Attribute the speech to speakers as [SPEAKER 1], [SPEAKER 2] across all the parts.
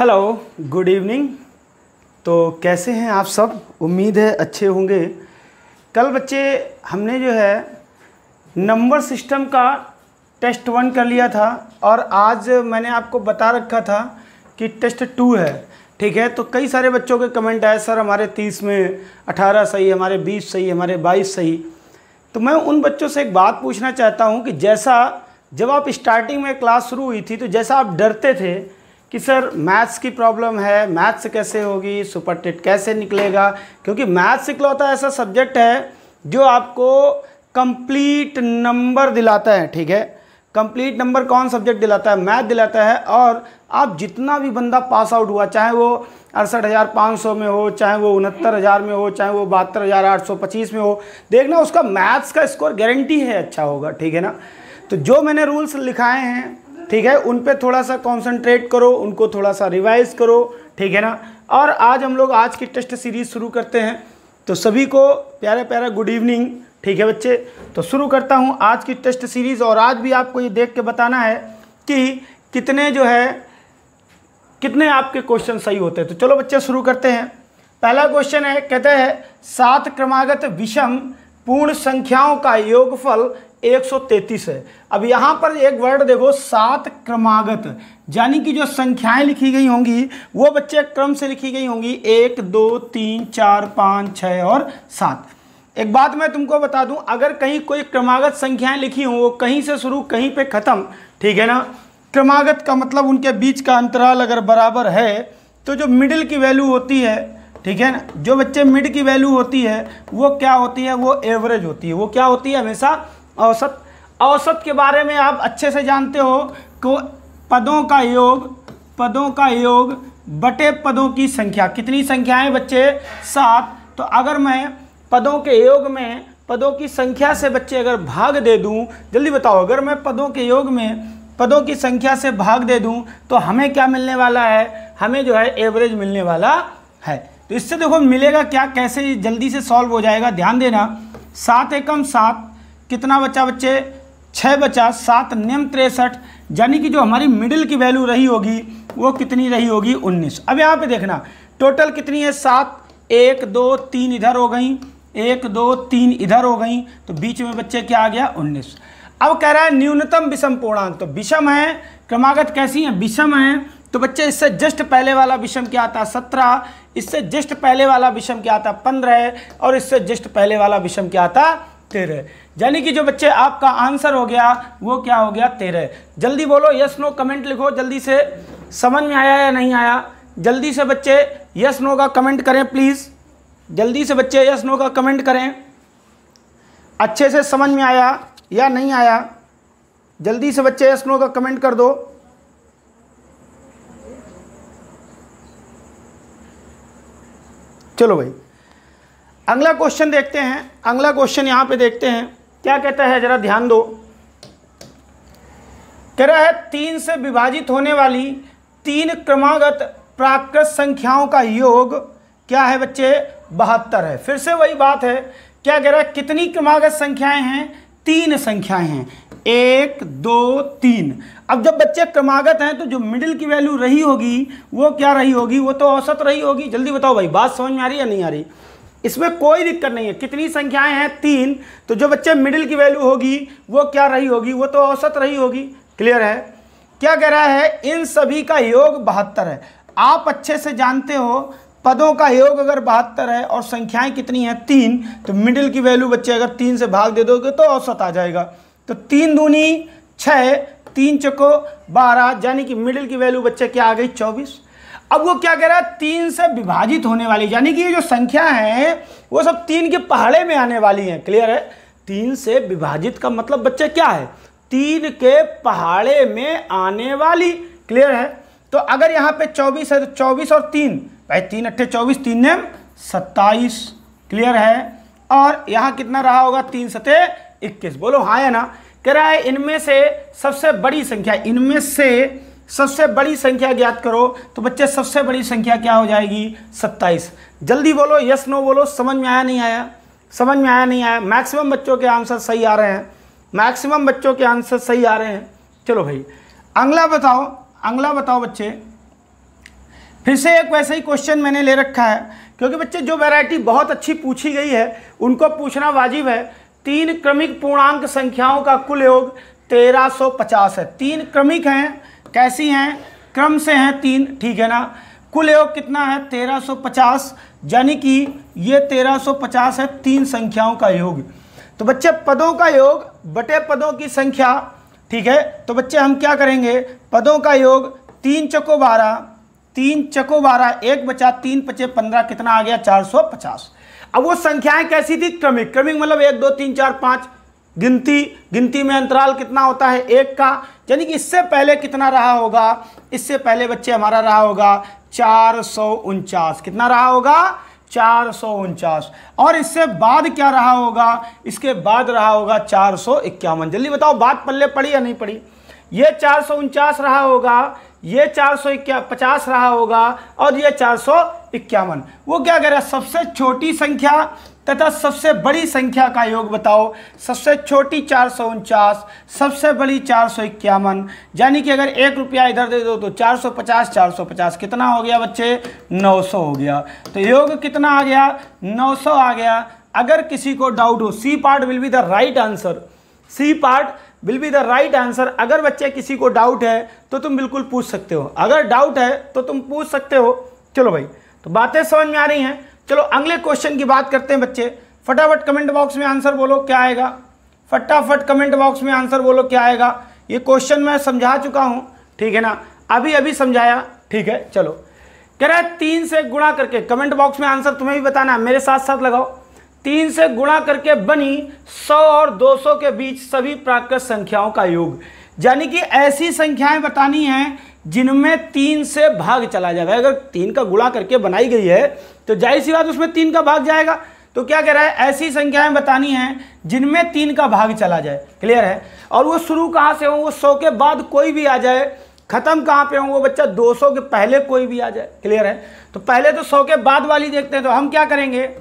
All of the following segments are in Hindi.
[SPEAKER 1] Hello, good evening. तो कैसे हैं आप सब? उम्मीद है अच्छे होंगे। कल बच्चे हमने जो है नंबर सिस्टम का टेस्ट 1 कर लिया था और आज मैंने आपको बता रखा था कि टेस्ट 2 है। ठीक है, तो कई सारे बच्चों के कमेंट आए, सर हमारे 30 में 18 सही, हमारे 20 सही, हमारे 22 सही। तो मैं उन बच्चों से एक बात पूछना चाहता हूं कि जैसा जब आप स्टार्टिंग में क्लास शुरू हुई थी तो जैसा आप डरते थे कि सर मैथ्स की प्रॉब्लम है, मैथ्स कैसे होगी, सुपर टेट कैसे निकलेगा, क्योंकि मैथ्स इकलौता ऐसा सब्जेक्ट है जो आपको कंप्लीट नंबर दिलाता है। ठीक है, कंप्लीट नंबर कौन सब्जेक्ट दिलाता है? मैथ दिलाता है। और आप जितना भी बंदा पास आउट हुआ, चाहे वो 68,500 में हो, चाहे वो 69,000 में हो, चाहे वो 72,825 में हो, देखना उसका मैथ्स का स्कोर गारंटी है अच्छा होगा। ठीक है ना? तो जो मैंने रूल्स लिखाए हैं, ठीक है, उन पे थोड़ा सा कॉन्सेंट्रेट करो, उनको थोड़ा सा रिवाइज करो। ठीक है ना? और आज हम लोग आज की टेस्ट सीरीज शुरू करते हैं। तो सभी को प्यारा प्यारा गुड इवनिंग। ठीक है बच्चे, तो शुरू करता हूं आज की टेस्ट सीरीज। और आज भी आपको ये देख के बताना है कि कितने आपके क्वेश्चन सही होते हैं। तो चलो बच्चे शुरू करते हैं। पहला क्वेश्चन है, कहते हैं 7 क्रमागत विषम पूर्ण संख्याओं का योगफल 133 है। अब यहाँ पर एक वर्ड देखो, 7 क्रमागत, यानी कि जो संख्याएं लिखी गई होंगी वो बच्चे क्रम से लिखी गई होंगी, 1 2 3 4 5 6 और 7। एक बात मैं तुमको बता दूं, अगर कहीं कोई क्रमागत संख्याएं लिखी हों, वो कहीं से शुरू कहीं पे ख़त्म, ठीक है ना? क्रमागत का मतलब उनके बीच का अंतराल अगर बराबर है तो जो मिडिल की वैल्यू होती है, ठीक है ना, जो बच्चे मिड की वैल्यू होती है वो क्या होती है? वो एवरेज होती है। वो क्या होती है? हमेशा औसत। औसत के बारे में आप अच्छे से जानते हो कि पदों का योग बटे पदों की संख्या। कितनी संख्याएं बच्चे? 7। तो अगर मैं पदों के योग में पदों की संख्या से बच्चे अगर भाग दे दूं, जल्दी बताओ, अगर मैं पदों के योग में पदों की संख्या से भाग दे दूं तो हमें क्या मिलने वाला है? हमें जो है एवरेज मिलने वाला है। तो इससे देखो मिलेगा क्या, कैसे जल्दी से सॉल्व हो जाएगा, ध्यान देना। 7 एकम 7, कितना बचा बच्चे? 6 बचा। 7 नियम 63, यानी कि जो हमारी मिडिल की वैल्यू रही होगी वो कितनी रही होगी? 19। अब यहाँ पे देखना टोटल कितनी है? 7। 1 2 3 इधर हो गई, 1 2 3 इधर हो गई, तो बीच में बच्चे क्या आ गया? 19। अब कह रहा है न्यूनतम विषम पूर्णांक। तो विषम है, क्रमागत कैसी है? विषम है। तो बच्चे इससे जस्ट पहले वाला विषम क्या आता है? 17। इससे जस्ट पहले वाला विषम क्या आता है? 15। और इससे जस्ट पहले वाला विषम क्या आता? 13। यानी कि जो बच्चे आपका आंसर हो गया वो क्या हो गया? 13। जल्दी बोलो, यस नो कमेंट लिखो जल्दी से। समझ में आया या नहीं आया? जल्दी से बच्चे यस नो का कमेंट करें प्लीज़। जल्दी से बच्चे यस नो का कमेंट करें। अच्छे से समझ में आया या नहीं आया? जल्दी से बच्चे यस नो का कमेंट कर दो। चलो भाई, अगला क्वेश्चन देखते हैं। अगला क्वेश्चन यहां पे देखते हैं क्या कहता है, जरा ध्यान दो। कह रहा है 3 से विभाजित होने वाली 3 क्रमागत प्राकृत संख्याओं का योग क्या है बच्चे? 72 है। फिर से वही बात है, क्या कह रहा है? कितनी क्रमागत संख्याएं हैं? 3 संख्याएं हैं, 1 2 3। अब जब बच्चे क्रमागत हैं तो जो मिडिल की वैल्यू रही होगी वो क्या रही होगी? वो तो औसत रही होगी। जल्दी बताओ भाई, बात समझ में आ रही है या नहीं आ रही? इसमें कोई दिक्कत नहीं है। कितनी संख्याएं हैं? 3। तो जो बच्चे मिडिल की वैल्यू होगी वो क्या रही होगी? वो तो औसत रही होगी। क्लियर है? क्या कह रहा है? इन सभी का योग 72 है। आप अच्छे से जानते हो पदों का योग अगर 72 है और संख्याएं कितनी हैं? 3, तो मिडिल की वैल्यू बच्चे अगर 3 से भाग दे दोगे तो औसत आ जाएगा। तो 3 दूनी 6, 3 चौको 12, यानी कि मिडिल की वैल्यू बच्चे क्या आ गई? 24। अब वो क्या कह रहा है? 3 से विभाजित होने वाली, यानी कि ये जो संख्या है वो सब 3 के पहाड़े में आने वाली हैं। क्लियर है? 3 से विभाजित का मतलब बच्चे क्या है? 3 के पहाड़े में आने वाली। क्लियर है? तो अगर यहाँ पे 24 है तो 24 और 3 भाई, 3 अट्ठे 24, 3 ने 27। क्लियर है? और यहाँ कितना रहा होगा? 3 सते 21। बोलो हाँ या ना? कह रहा है इनमें से सबसे बड़ी संख्या, इनमें से सबसे बड़ी संख्या ज्ञात करो। तो बच्चे सबसे बड़ी संख्या क्या हो जाएगी? 27। जल्दी बोलो, यस नो बोलो। समझ में आया नहीं आया? समझ में आया नहीं आया? मैक्सिमम बच्चों के आंसर सही आ रहे हैं, मैक्सिमम बच्चों के आंसर सही आ रहे हैं। चलो भाई, अगला बताओ, अगला बताओ बच्चे। फिर से एक वैसा ही क्वेश्चन मैंने ले रखा है, क्योंकि बच्चे जो वैरायटी बहुत अच्छी पूछी गई है उनको पूछना वाजिब है। 3 क्रमिक पूर्णांक संख्याओं का कुल योग 1350 है। 3 क्रमिक हैं, कैसी हैं, क्रम से हैं 3, ठीक है ना। कुल योग कितना है 1350, यानी कि ये 1350 है 3 संख्याओं का योग। तो बच्चे पदों का योग बटे पदों की संख्या, ठीक है। तो बच्चे हम क्या करेंगे, पदों का योग 3 चौको 12, 3 चौको 12, 1 बचा 3 पचे 15, कितना आ गया 450। अब वो संख्याएं कैसी थी, क्रमिक। क्रमिक मतलब 1 2 3 4 5, गिनती में अंतराल कितना होता है 1 का, यानी कि इससे पहले कितना रहा होगा, इससे पहले बच्चे हमारा रहा होगा 449। कितना रहा होगा 449। और इससे बाद क्या रहा होगा, इसके बाद रहा होगा 451। जल्दी बताओ बात पल्ले पड़ी या नहीं पड़ी। ये 449 रहा होगा, ये 450 रहा होगा और ये 451। वो क्या कह रहा है, सबसे छोटी संख्या तथा सबसे बड़ी संख्या का योग बताओ। सबसे छोटी 449, सबसे बड़ी 451, यानी कि अगर 1 रुपया इधर दे दो तो 450 450 कितना हो गया बच्चे 900 हो गया। तो योग कितना आ गया 900 आ गया। अगर किसी को डाउट हो, C part will be the right answer, C part will be the right answer. अगर बच्चे किसी को डाउट है तो तुम बिल्कुल पूछ सकते हो, अगर डाउट है तो तुम पूछ सकते हो। चलो भाई, तो बातें समझ में आ रही हैं। चलो अगले क्वेश्चन की बात करते हैं बच्चे। फटाफट कमेंट बॉक्स में आंसर बोलो क्या आएगा, फटाफट कमेंट बॉक्स में आंसर बोलो क्या आएगा। ये क्वेश्चन मैं समझा चुका हूँ, ठीक है ना, अभी समझाया, ठीक है। चलो कह रहा है 3 से गुणा करके, कमेंट बॉक्स में आंसर तुम्हें भी बताना है, मेरे साथ साथ लगाओ। 3 से गुणा करके बनी 100 और 200 के बीच सभी प्राकृत संख्याओं का योग, यानी कि ऐसी संख्याएं बतानी हैं जिनमें 3 से भाग चला जाएगा। अगर 3 का गुणा करके बनाई गई है तो जाहिर सी बात उसमें 3 का भाग जाएगा। तो क्या कह रहा है, ऐसी संख्याएं बतानी हैं जिनमें 3 का भाग चला जाए। क्लियर है। और वो शुरू कहाँ से हो, वो 100 के बाद कोई भी आ जाए, खत्म कहाँ पे हो वो बच्चा 200 के पहले कोई भी आ जाए। क्लियर है। तो पहले तो 100 के बाद वाली देखते हैं। तो हम क्या करेंगे,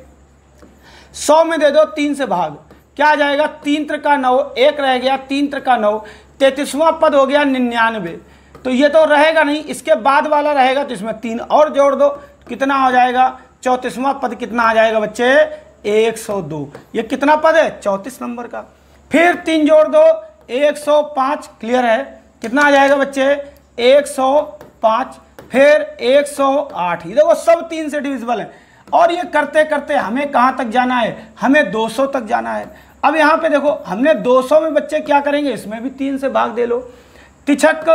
[SPEAKER 1] 100 में दे दो 3 से भाग, क्या आ जाएगा 3 त्रिका 9, 1 रह गया 3 त्रिका 9, 33वां पद हो गया 99। तो ये तो रहेगा नहीं, इसके बाद वाला रहेगा, तो इसमें 3 और जोड़ दो, कितना हो जाएगा 34वां पद कितना आ जाएगा बच्चे 102। ये कितना पद है 34 नंबर का। फिर 3 जोड़ दो 105। क्लियर है। कितना आ जाएगा बच्चे 105। फिर 108। ये देखो सब 3 से डिविजिबल है। और ये करते करते हमें कहाँ तक जाना है, हमें 200 तक जाना है। अब यहाँ पे देखो हमने 200 में बच्चे क्या करेंगे, इसमें भी 3 से भाग दे लो। तिछक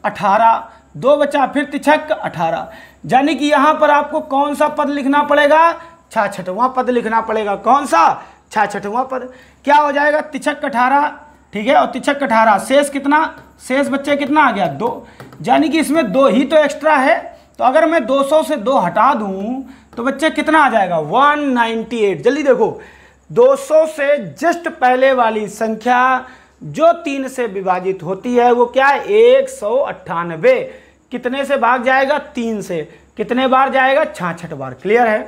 [SPEAKER 1] 18, 2 बचा, फिर तिछक 18, यानी कि यहाँ पर आपको कौन सा पद लिखना पड़ेगा, 66वां पद लिखना पड़ेगा। कौन सा 66वां पद। क्या हो जाएगा तिछक 18, ठीक है। और तिछक 18 शेष कितना, शेष बच्चे कितना आ गया 2, यानी कि इसमें 2 ही तो एक्स्ट्रा है। तो अगर मैं 200 से 2 हटा दूं तो बच्चे कितना आ जाएगा 198। जल्दी देखो 200 से जस्ट पहले वाली संख्या जो 3 से विभाजित होती है वो क्या है 198। कितने से भाग जाएगा 3 से, कितने बार जाएगा 66 बार। क्लियर है।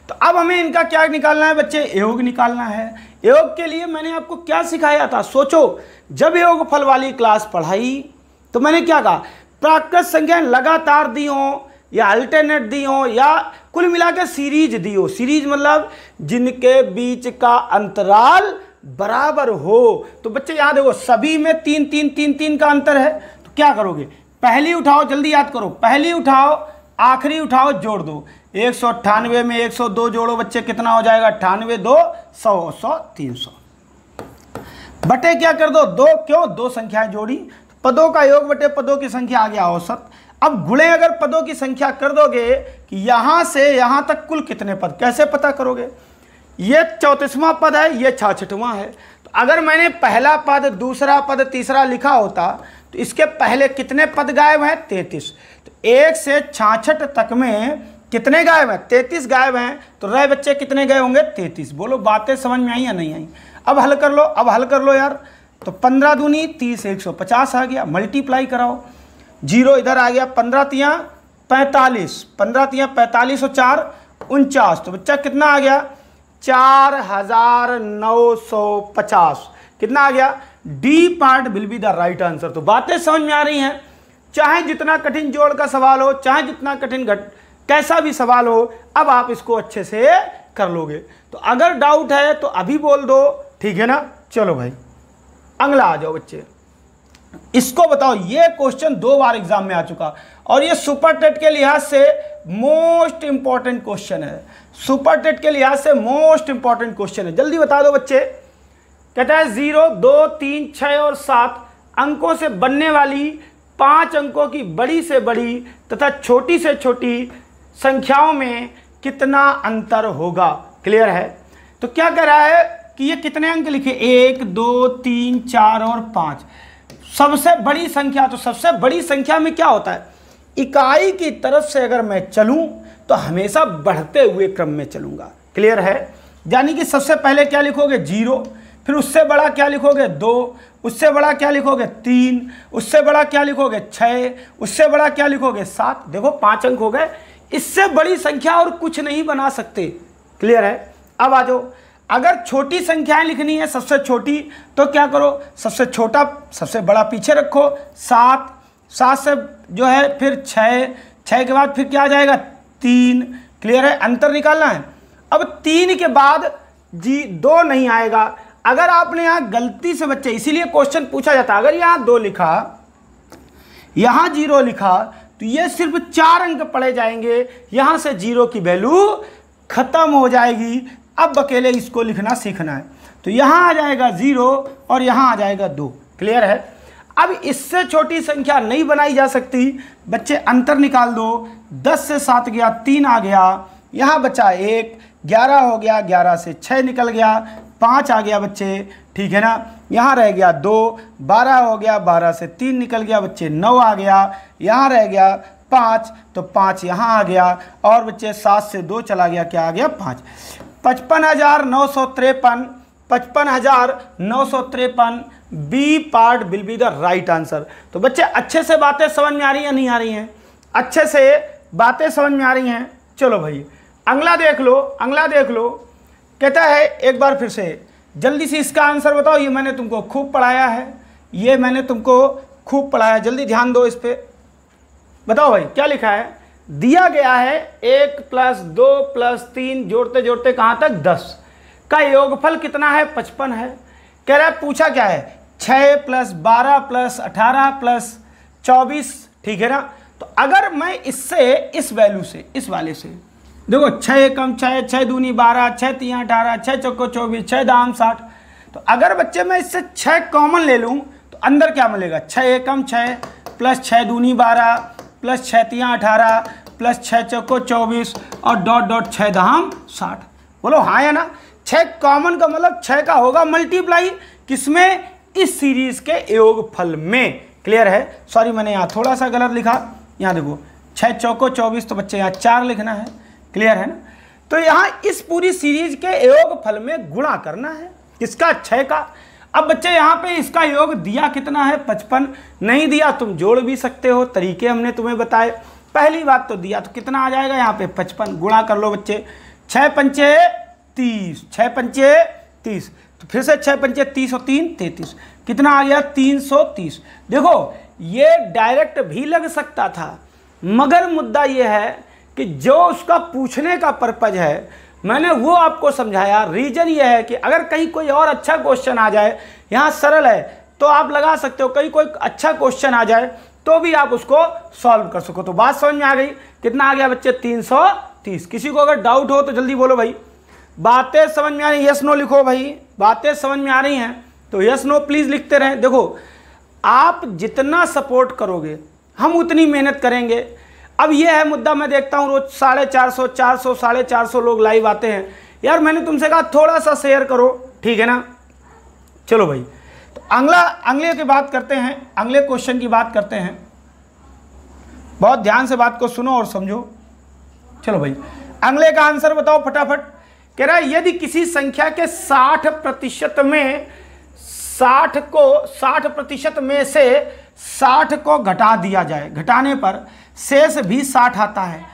[SPEAKER 1] तो अब हमें इनका क्या निकालना है बच्चे, योग निकालना है। योग के लिए मैंने आपको क्या सिखाया था, सोचो। जब योगफल वाली क्लास पढ़ाई तो मैंने क्या कहा, प्राकृत संख्या लगातार दी हो या अल्टरनेट दी हो या कुल मिलाकर सीरीज दी हो। सीरीज मतलब जिनके बीच का अंतराल बराबर हो। तो बच्चे यहाँ देखो सभी में 3 3 3 3 का अंतर है। तो क्या करोगे, पहली उठाओ, जल्दी याद करो, पहली उठाओ आखिरी उठाओ जोड़ दो। 198 में 102 जोड़ो बच्चे, कितना हो जाएगा 98, 2 100 100 300 बटे क्या कर दो 2। क्यों, 2 संख्याएं जोड़ी, पदों का योग बटे पदों की संख्या आ गया औसत। अब गुणे अगर पदों की संख्या कर दोगे कि यहां से यहां तक कुल कितने पद, कैसे पता करोगे। ये 34वां पद है, ये 66वां है। तो अगर मैंने पहला पद दूसरा पद तीसरा लिखा होता तो इसके पहले कितने पद गायब हैं 33। तो 1 से 66 तक में कितने गायब हैं 33 गायब हैं। तो रह बच्चे कितने गए होंगे 33। बोलो बातें समझ में आई या नहीं आई। अब हल कर लो, अब हल कर लो यार। तो 15 दूनी 30, 150 आ गया। मल्टीप्लाई कराओ, 0 इधर आ गया, 15 तियाँ 45, 15 तियाँ 45 और 4 49। तो बच्चा कितना आ गया 4950। कितना आ गया, D part will be the right answer. तो बातें समझ में आ रही हैं। चाहे जितना कठिन जोड़ का सवाल हो, चाहे जितना कठिन कैसा भी सवाल हो, अब आप इसको अच्छे से कर लोगे। तो अगर डाउट है तो अभी बोल दो, ठीक है ना। चलो भाई अगला आ जाओ बच्चे, इसको बताओ। ये क्वेश्चन 2 बार एग्जाम में आ चुका और ये सुपर टेट के लिहाज से मोस्ट इंपॉर्टेंट क्वेश्चन है। सुपर टेट के लिहाज से मोस्ट इंपॉर्टेंट क्वेश्चन है, जल्दी बता दो बच्चे। कहता है 0, 2, 3, 6 और 7 अंकों से बनने वाली 5 अंकों की बड़ी से बड़ी तथा छोटी से छोटी संख्याओं में कितना अंतर होगा। क्लियर है। तो क्या कह रहा है कि ये कितने अंक लिखे, 1, 2, 3, 4 और 5। सबसे बड़ी संख्या, तो सबसे बड़ी संख्या में क्या होता है, इकाई की तरफ से अगर मैं चलूं तो हमेशा बढ़ते हुए क्रम में चलूंगा। क्लियर है। यानी कि सबसे पहले क्या लिखोगे 0, फिर उससे बड़ा क्या लिखोगे 2, उससे बड़ा क्या लिखोगे 3, उससे बड़ा क्या लिखोगे 6, उससे बड़ा क्या लिखोगे 7। देखो 5 अंक हो गए, इससे बड़ी संख्या और कुछ नहीं बना सकते। क्लियर है। अब आ जाओ, अगर छोटी संख्याएं लिखनी है सबसे छोटी, तो क्या करो, सबसे छोटा सबसे बड़ा पीछे रखो, 7, 7 से जो है फिर 6, 6 के बाद फिर क्या आ जाएगा 3। क्लियर है। अंतर निकालना है। अब 3 के बाद 2 नहीं आएगा। अगर आपने यहाँ गलती से बच्चे, इसीलिए क्वेश्चन पूछा जाता है, अगर यहाँ 2 लिखा, यहाँ 0 लिखा, तो ये सिर्फ 4 अंक पढ़े जाएंगे, यहाँ से 0 की वैल्यू खत्म हो जाएगी। अब अकेले इसको लिखना सीखना है। तो यहाँ आ जाएगा 0 और यहाँ आ जाएगा 2। क्लियर है। अब इससे छोटी संख्या नहीं बनाई जा सकती बच्चे, अंतर निकाल दो। 10 से 7 गया, 3 आ गया, यहाँ बचा 1, 11 हो गया, 11 से 6 निकल गया, 5 आ गया बच्चे, ठीक है ना। यहाँ रह गया 2, 12 हो गया, 12 से 3 निकल गया बच्चे, 9 आ गया, यहाँ रह गया 5, तो 5 यहाँ आ गया, और बच्चे 7 से 2 चला गया, क्या आ गया 5। 55,953, 55,953 B part will be the right answer. तो बच्चे अच्छे से बातें समझ में आ रही हैं, नहीं आ रही हैं? अच्छे से बातें समझ में आ रही हैं। चलो भाई अगला देख लो, अगला देख लो। कहता है एक बार फिर से जल्दी से इसका आंसर बताओ। ये मैंने तुमको खूब पढ़ाया है, ये मैंने तुमको खूब पढ़ाया, जल्दी ध्यान दो इस पे। बताओ भाई क्या लिखा है। दिया गया है 1 + 2 + 3 जोड़ते जोड़ते कहाँ तक 10 का योगफल कितना है 55 है। कह रहा है पूछा क्या है 6 + 12 + 18 + 24, ठीक है ना। तो अगर मैं इससे इस वैल्यू से इस वाले से देखो 6 कम 6, 6 दूनी 12, 6 तीन 18, 6 चौको 24, 6 दाम 60। तो अगर बच्चे मैं इससे 6 कॉमन ले लूँ तो अंदर क्या मिलेगा 6 कम 6 + 6 दूनी 12 + 6 तीन 18 + 6 चौको 24 और डॉट डॉट 6 दाम 60। बोलो हाँ या ना। 6 कॉमन का मतलब 6 का होगा मल्टीप्लाई किसमें, इस सीरीज के योगफल में। क्लियर है। सॉरी मैंने यहाँ थोड़ा सा गलत लिखा, यहाँ देखो 6 चौको 24, तो बच्चे यहाँ 4 लिखना है। क्लियर है ना। तो यहाँ इस पूरी सीरीज के योगफल में गुणा करना है किसका 6 का। अब बच्चे यहाँ पे इसका योग दिया कितना है 55, नहीं दिया तुम जोड़ भी सकते हो, तरीके हमने तुम्हें बताए। पहली बात तो दिया तो कितना आ जाएगा यहाँ पे 55, गुणा कर लो बच्चे। 6 पंचे 30, 6 पंचे 30, तो फिर से 6 पंचे 30 और 3 33, कितना आ गया 330। देखो ये डायरेक्ट भी लग सकता था, मगर मुद्दा ये है कि जो उसका पूछने का पर्पज है मैंने वो आपको समझाया। रीजन ये है कि अगर कहीं कोई और अच्छा क्वेश्चन आ जाए, यहाँ सरल है तो आप लगा सकते हो, कहीं कोई अच्छा क्वेश्चन आ जाए तो भी आप उसको सॉल्व कर सको। तो बात समझ में आ गई। कितना आ गया बच्चे 330। किसी को अगर डाउट हो तो जल्दी बोलो भाई। बातें समझ में आ रही, यस नो लिखो भाई। बातें समझ में आ रही हैं तो यस नो प्लीज़ लिखते रहें। देखो आप जितना सपोर्ट करोगे हम उतनी मेहनत करेंगे। अब ये है मुद्दा, मैं देखता हूँ रोज 450, 400, 450 लोग लाइव आते हैं। यार मैंने तुमसे कहा थोड़ा सा शेयर करो, ठीक है ना। चलो भाई तो अगले की बात करते हैं, अगले क्वेश्चन की बात करते हैं। बहुत ध्यान से बात को सुनो और समझो। चलो भाई अगले का आंसर बताओ फटाफट। कह रहा है यदि किसी संख्या के 60% में 60% में से 60 को घटा दिया जाए, घटाने पर शेष भी 60 आता है।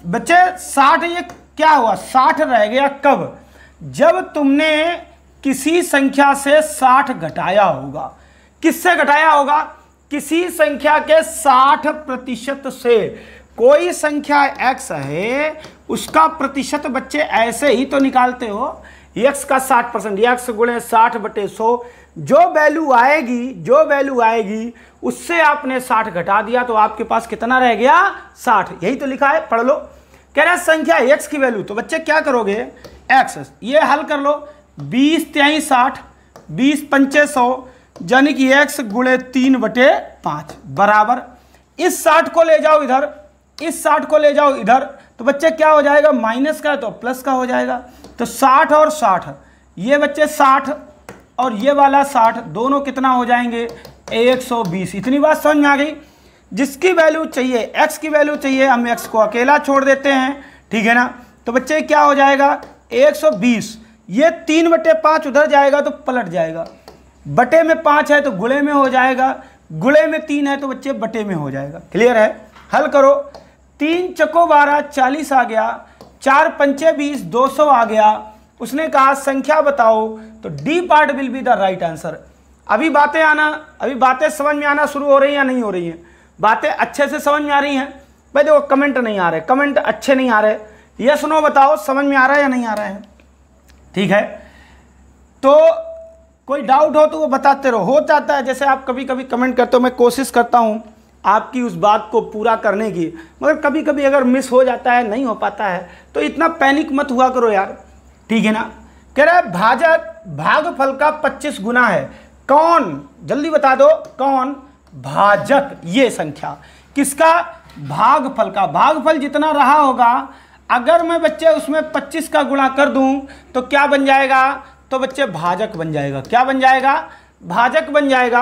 [SPEAKER 1] बच्चे 60 ये क्या हुआ 60 रह गया कब, जब तुमने किसी संख्या से 60 घटाया होगा। किससे घटाया होगा, किसी संख्या के 60% से कोई संख्या x है उसका प्रतिशत बच्चे ऐसे ही तो निकालते हो, x का 60%, x गुणे 60/100, जो वैल्यू आएगी उससे आपने 60 घटा दिया तो आपके पास कितना रह गया 60, यही तो लिखा है, पढ़ लो। कह रहा है संख्या x की वैल्यू, तो बच्चे क्या करोगे, x ये हल कर लो, 20 × 60, 20 × 5 100, यानी कि x गुणे 3/5 बराबर, इस 60 को ले जाओ इधर, इस 60 को ले जाओ इधर, तो बच्चे क्या हो जाएगा, माइनस का तो प्लस का हो जाएगा, तो 60 और 60, ये बच्चे 60 और ये वाला 60 दोनों कितना हो जाएंगे 120। इतनी बात समझ में आ गई। जिसकी वैल्यू चाहिए, x की वैल्यू चाहिए, हम x को अकेला छोड़ देते हैं, ठीक है ना। तो बच्चे क्या हो जाएगा 120, ये 3/5 उधर जाएगा तो पलट जाएगा, बटे में 5 है तो गुणे में हो जाएगा, गुणे में 3 है तो बच्चे बटे में हो जाएगा। क्लियर है, हल करो, 3 चौको 12 40 आ गया, 4 पंचे 20 200 आ गया। उसने कहा संख्या बताओ, तो D part will be the right answer. अभी बातें समझ में आना शुरू हो रही हैं या नहीं हो रही हैं, बातें अच्छे से समझ में आ रही हैं। भाई देखो कमेंट नहीं आ रहे, कमेंट अच्छे नहीं आ रहे, यस नो बताओ समझ में आ रहा है या नहीं आ रहा है, ठीक है। तो कोई डाउट हो तो वो बताते रहो, हो जाता है जैसे आप कभी कभी कमेंट करते हो, मैं कोशिश करता हूँ आपकी उस बात को पूरा करने की, मगर कभी कभी अगर मिस हो जाता है, नहीं हो पाता है, तो इतना पैनिक मत हुआ करो यार, ठीक है ना। कह रहा है भागफल का 25 गुना है, कौन, जल्दी बता दो कौन, भाजक, ये संख्या किसका, भागफल का। भागफल जितना रहा होगा अगर मैं बच्चे उसमें 25 का गुणा कर दूं तो क्या बन जाएगा, तो बच्चे भाजक बन जाएगा। क्या बन जाएगा, भाजक बन जाएगा।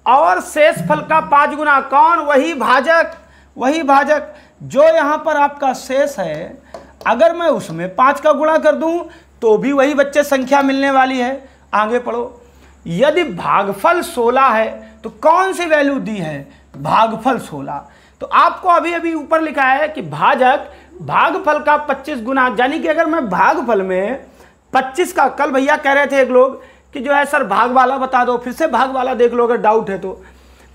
[SPEAKER 1] और शेष फल का 5 गुना, कौन, वही भाजक जो यहाँ पर आपका शेष है, अगर मैं उसमें 5 का गुणा कर दूं तो भी वही बच्चे संख्या मिलने वाली है। आगे पढ़ो, यदि भागफल 16 है तो कौन सी वैल्यू दी है, भागफल 16। तो आपको अभी अभी ऊपर लिखा है कि भागफल का 25 गुना, यानी कि अगर मैं भागफल में 25 का, कल भैया कह रहे थे एक लोग कि जो है सर भाग वाला बता दो, फिर से भाग वाला देख लो अगर डाउट है तो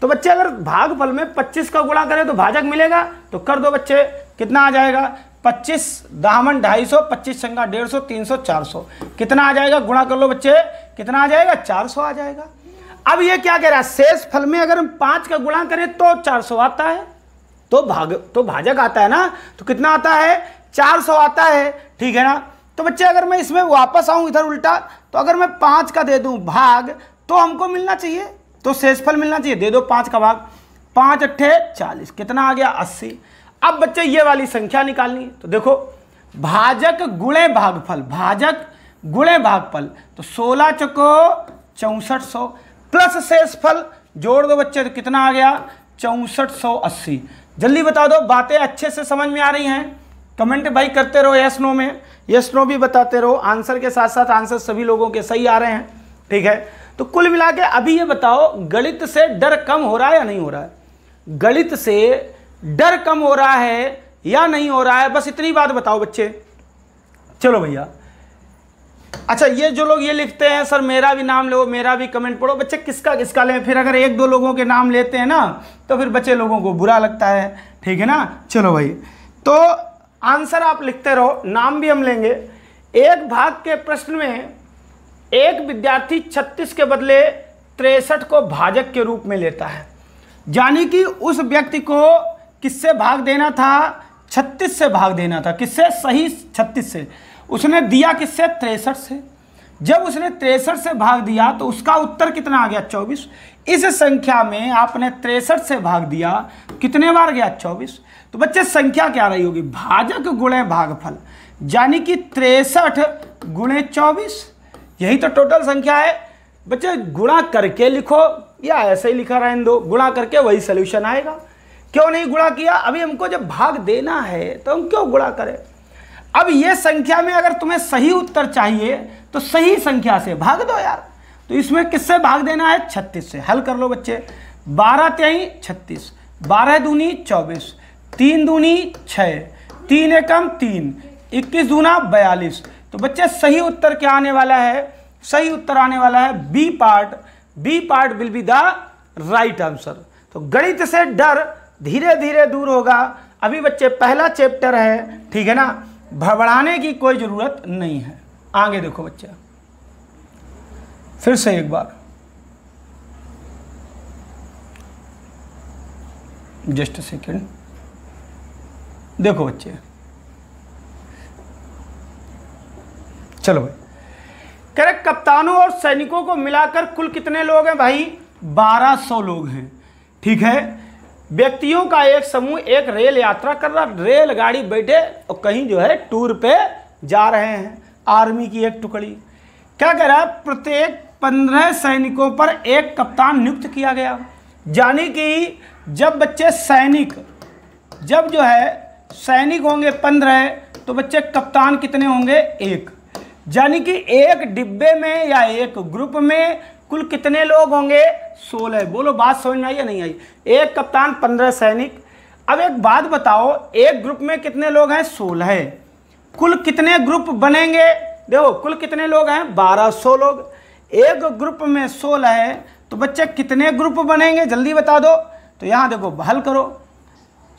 [SPEAKER 1] बच्चे अगर भागफल में 25 का गुणा करें तो भाजक मिलेगा, तो कर दो बच्चे, कितना आ जाएगा, 25 दामन 250, 25 संगा 150, 300 400, कितना आ जाएगा, गुणा कर लो बच्चे, कितना आ जाएगा, 400 आ जाएगा। अब ये क्या कह रहा है, शेष फल में अगर हम 5 का गुणा करें तो 400 आता है, तो भाजक आता है ना, तो कितना आता है, 400 आता है, ठीक है ना। तो बच्चे अगर मैं इसमें वापस आऊं इधर उल्टा, तो अगर मैं 5 का दे दूं भाग तो हमको मिलना चाहिए, तो शेषफल मिलना चाहिए, दे दो 5 का भाग, 5 अट्ठे 40, कितना आ गया 80। अब बच्चे ये वाली संख्या निकालनी, तो देखो भाजक गुणे भागफल, भाजक गुणे भागफल, तो 16 चौको 6400 प्लस शेषफल जोड़ दो बच्चे, तो कितना आ गया 6480। जल्दी बता दो, बातें अच्छे से समझ में आ रही हैं, कमेंट भाई करते रहो, यस नो में यस नो भी बताते रहो, आंसर के साथ साथ आंसर सभी लोगों के सही आ रहे हैं, ठीक है। तो कुल मिला के अभी ये बताओ, गणित से डर कम हो रहा है या नहीं हो रहा है, गणित से डर कम हो रहा है या नहीं हो रहा है, बस इतनी बात बताओ बच्चे। चलो भैया, अच्छा ये जो लोग ये लिखते हैं सर मेरा भी नाम लो, मेरा भी कमेंट पढ़ो, बच्चे किसका किसका लें, फिर अगर 1-2 लोगों के नाम लेते हैं ना तो फिर बच्चे लोगों को बुरा लगता है, ठीक है ना। चलो भाई, तो आंसर आप लिखते रहो, नाम भी हम लेंगे। एक भाग के प्रश्न में एक विद्यार्थी 36 के बदले 63 को भाजक के रूप में लेता है, यानी कि उस व्यक्ति को किससे भाग देना था, 36 से भाग देना था, किससे, सही 36 से, उसने दिया किससे, 63 से। जब उसने 63 से भाग दिया तो उसका उत्तर कितना आ गया, 24। इस संख्या में आपने 63 से भाग दिया, कितने बार गया, 24। तो बच्चे संख्या क्या रही होगी, भाजक गुणे भागफल, यानी कि 63 गुणे 24, यही तो टोटल संख्या है। बच्चे गुणा करके लिखो या ऐसे ही लिखा रहने दो, गुणा करके वही सोल्यूशन आएगा। क्यों नहीं गुणा किया, अभी हमको जब भाग देना है तो हम क्यों गुणा करें। अब ये संख्या में अगर तुम्हें सही उत्तर चाहिए तो सही संख्या से भाग दो यार, तो इसमें किससे भाग देना है, 36 से। हल कर लो बच्चे, 12 तिहाई 36, 12 दूनी 24, 3 दूनी 6, 3 एकम 3, 21 दूना 42। तो बच्चे सही उत्तर क्या आने वाला है, सही उत्तर आने वाला है B part, B part will be the right answer. तो गणित से डर धीरे धीरे दूर होगा। अभी बच्चे पहला चैप्टर है, ठीक है ना, घबराने की कोई ज़रूरत नहीं है। आगे देखो बच्चे, फिर से एक बार जस्ट सेकेंड देखो बच्चे, चलो भाई, कह रहे कप्तानों और सैनिकों को मिलाकर कुल कितने लोग हैं भाई? 1200 लोग हैं, ठीक है। व्यक्तियों का एक समूह एक रेल यात्रा कर रहा, रेलगाड़ी बैठे और कहीं जो है टूर पे जा रहे हैं। आर्मी की एक टुकड़ी क्या कह रहा है? प्रत्येक 15 सैनिकों पर एक कप्तान नियुक्त किया गया। यानी कि जब बच्चे सैनिक, जब जो है सैनिक होंगे 15, तो बच्चे कप्तान कितने होंगे? 1। यानी कि एक डिब्बे में या एक ग्रुप में कुल कितने लोग होंगे? 16। बोलो बात समझ में आई या नहीं आई? एक कप्तान 15 सैनिक। अब एक बात बताओ, एक ग्रुप में कितने लोग हैं? 16। कुल कितने ग्रुप बनेंगे? देखो कुल कितने लोग हैं? 1200 लोग। एक ग्रुप में 16 है, तो बच्चे कितने ग्रुप बनेंगे? जल्दी बता दो। तो यहाँ देखो हल करो,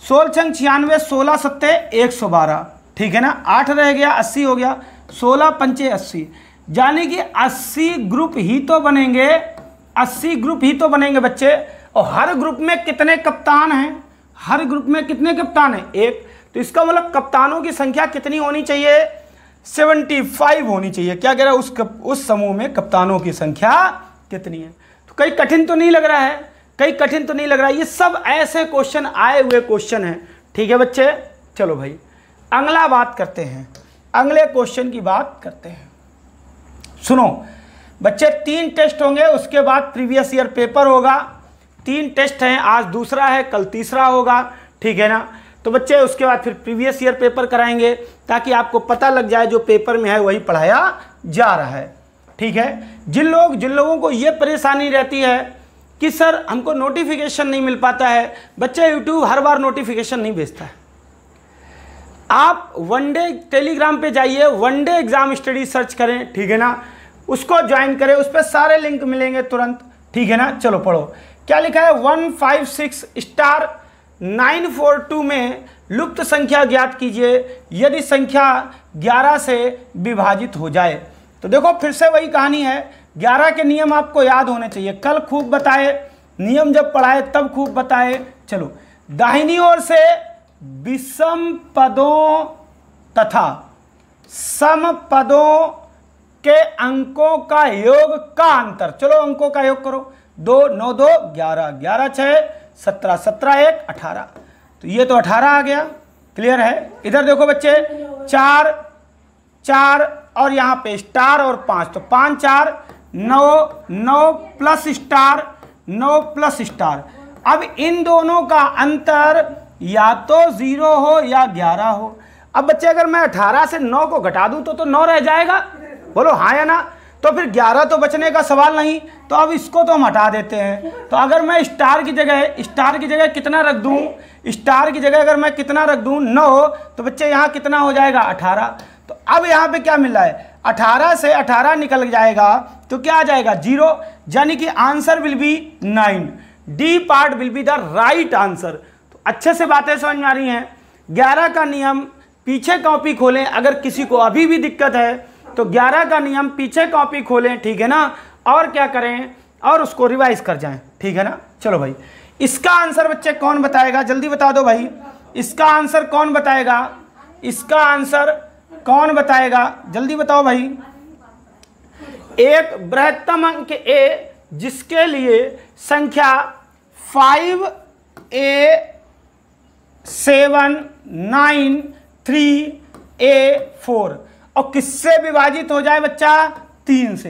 [SPEAKER 1] 16 छंग 96, 16 सत्ते 112, ठीक है ना, 8 रह गया, 80 हो गया, 16 पंचे 80। यानी कि 80 ग्रुप ही तो बनेंगे, 80 ग्रुप ही तो बनेंगे बच्चे। और हर ग्रुप में कितने कप्तान हैं? हर ग्रुप में कितने कप्तान हैं? 1। तो इसका मतलब कप्तानों की संख्या कितनी होनी चाहिए? 75 होनी चाहिए। क्या कह रहा है? उस समूह में कप्तानों की संख्या कितनी है? तो कहीं कठिन तो नहीं लग रहा है? कहीं कठिन तो नहीं लग रहा है? ये सब ऐसे क्वेश्चन आए हुए क्वेश्चन हैं, ठीक है बच्चे। चलो भाई अगला बात करते हैं, अगले क्वेश्चन की बात करते हैं। सुनो बच्चे, 3 टेस्ट होंगे, उसके बाद प्रीवियस ईयर पेपर होगा। 3 टेस्ट हैं, आज दूसरा है, कल तीसरा होगा, ठीक है ना। तो बच्चे उसके बाद फिर प्रीवियस ईयर पेपर कराएंगे, ताकि आपको पता लग जाए जो पेपर में है वही पढ़ाया जा रहा है, ठीक है। जिन लोगों को ये परेशानी रहती है कि सर हमको नोटिफिकेशन नहीं मिल पाता है, बच्चे यूट्यूब हर बार नोटिफिकेशन नहीं भेजता है। आप वनडे टेलीग्राम पे जाइए, वनडे एग्जाम स्टडी सर्च करें, ठीक है ना, उसको ज्वाइन करें, उस पर सारे लिंक मिलेंगे तुरंत, ठीक है ना। चलो पढ़ो, क्या लिखा है? 156*942 में लुप्त संख्या ज्ञात कीजिए यदि संख्या 11 से विभाजित हो जाए। तो देखो फिर से वही कहानी है, 11 के नियम आपको याद होने चाहिए, कल खूब बताए, नियम जब पढ़ाए तब खूब बताए। चलो, दाहिनी ओर से विषम पदों तथा सम पदों के अंकों का योग का अंतर। चलो अंकों का योग करो, 2 9 2 11, 11 6 17, 17 1 18। तो ये तो 18 आ गया, क्लियर है। इधर देखो बच्चे, 4 4 और यहाँ पे स्टार और 5, तो 5 4 9 9 प्लस स्टार 9 प्लस स्टार। अब इन दोनों का अंतर या तो 0 हो या 11 हो। अब बच्चे अगर मैं 18 से 9 को घटा दूं तो 9 रह जाएगा, बोलो हाँ या ना। तो फिर 11 तो बचने का सवाल नहीं, तो अब इसको तो हम हटा देते हैं। तो अगर मैं स्टार की जगह कितना रख दूं? स्टार की जगह अगर मैं कितना रख दूं? 9, तो बच्चे यहाँ कितना हो जाएगा? 18। तो अब यहाँ पे क्या मिल रहा है? 18 से 18 निकल जाएगा तो क्या आ जाएगा? 0। यानी कि answer will be 9। D part will be the right answer. तो अच्छे से बातें समझ में आ रही हैं। 11 का नियम पीछे कॉपी खोलें, अगर किसी को अभी भी दिक्कत है तो 11 का नियम पीछे कॉपी खोलें, ठीक है ना, और क्या करें, और उसको रिवाइज कर जाएं, ठीक है ना। चलो भाई, इसका आंसर बच्चे कौन बताएगा? जल्दी बता दो भाई, इसका आंसर कौन बताएगा? इसका आंसर कौन बताएगा? जल्दी बताओ भाई। एक बृहत्तम अंक ए जिसके लिए संख्या 5A793A4 और किससे विभाजित हो जाए बच्चा? 3 से।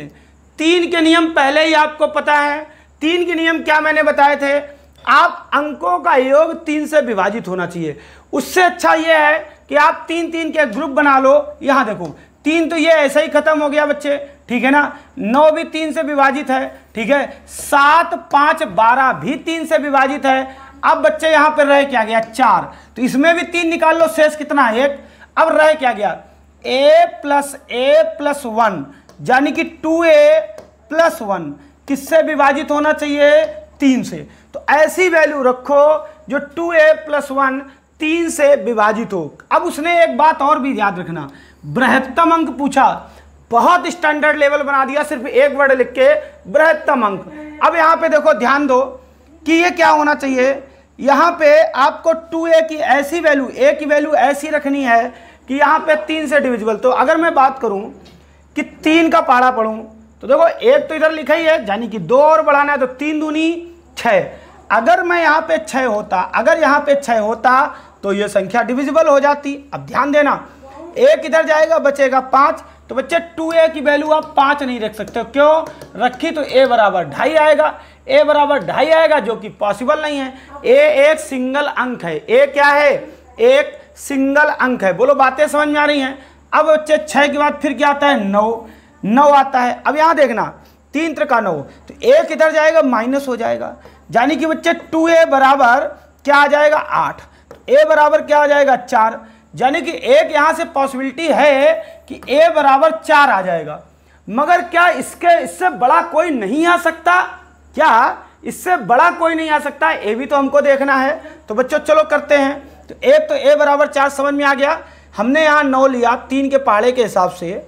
[SPEAKER 1] 3 के नियम पहले ही आपको पता है। 3 के नियम क्या मैंने बताए थे? आप अंकों का योग 3 से विभाजित होना चाहिए। उससे अच्छा यह है कि आप 3 के ग्रुप बना लो। यहाँ देखो 3 तो ये ऐसे ही खत्म हो गया बच्चे, ठीक है ना। 9 भी 3 से विभाजित है, ठीक है। 7 5 12 भी 3 से विभाजित है। अब बच्चे यहाँ पर रह क्या गया? 4। तो इसमें भी 3 निकाल लो, शेष कितना है? 1। अब रह क्या गया? a+a+1 यानी कि 2a+1 किससे विभाजित होना चाहिए? 3 से। तो ऐसी वैल्यू रखो जो 2a + 1 3 से विभाजित हो। अब उसने एक बात और भी याद रखना, बृहत्तम अंक पूछा, बहुत स्टैंडर्ड लेवल बना दिया, सिर्फ एक वर्ड लिख के बृहत्तम अंक। अब यहाँ पे देखो ध्यान दो कि ये क्या होना चाहिए, यहाँ पे आपको 2a की ऐसी वैल्यू, a की वैल्यू ऐसी रखनी है कि यहाँ पे 3 से डिविजिबल। तो अगर मैं बात करूँ कि 3 का पहाड़ा पढ़ूँ तो देखो एक तो इधर लिखा ही है, यानी कि 2 और बढ़ाना है तो 3 दूनी 6। अगर मैं यहाँ पे 6 होता, अगर यहाँ पे 6 होता तो ये संख्या डिविजिबल हो जाती। अब ध्यान देना, एक इधर जाएगा बचेगा 5। तो बच्चे 2a की वैल्यू आप 5 नहीं रख सकते हो, क्यों रखी तो a बराबर 2.5 आएगा, a बराबर 2.5 आएगा जो कि पॉसिबल नहीं है। a एक सिंगल अंक है, a क्या है, एक सिंगल अंक है। बोलो बातें समझ में आ रही हैं। अब बच्चे 6 के बाद फिर क्या आता है, 9 आता है। अब यहाँ देखना 3 त्रिका 9, तो एक इधर जाएगा माइनस हो जाएगा, यानी कि बच्चे 2a बराबर क्या आ जाएगा 8, तो a बराबर क्या आ जाएगा 4, यानी कि एक यहाँ से पॉसिबिलिटी है कि a बराबर 4 आ जाएगा। मगर क्या इससे बड़ा कोई नहीं आ सकता, क्या इससे बड़ा कोई नहीं आ सकता, ये भी तो हमको देखना है। तो बच्चों चलो करते हैं। तो एक तो a बराबर 4 समझ में आ गया, हमने यहाँ 9 लिया 3 के पहाड़े के हिसाब से,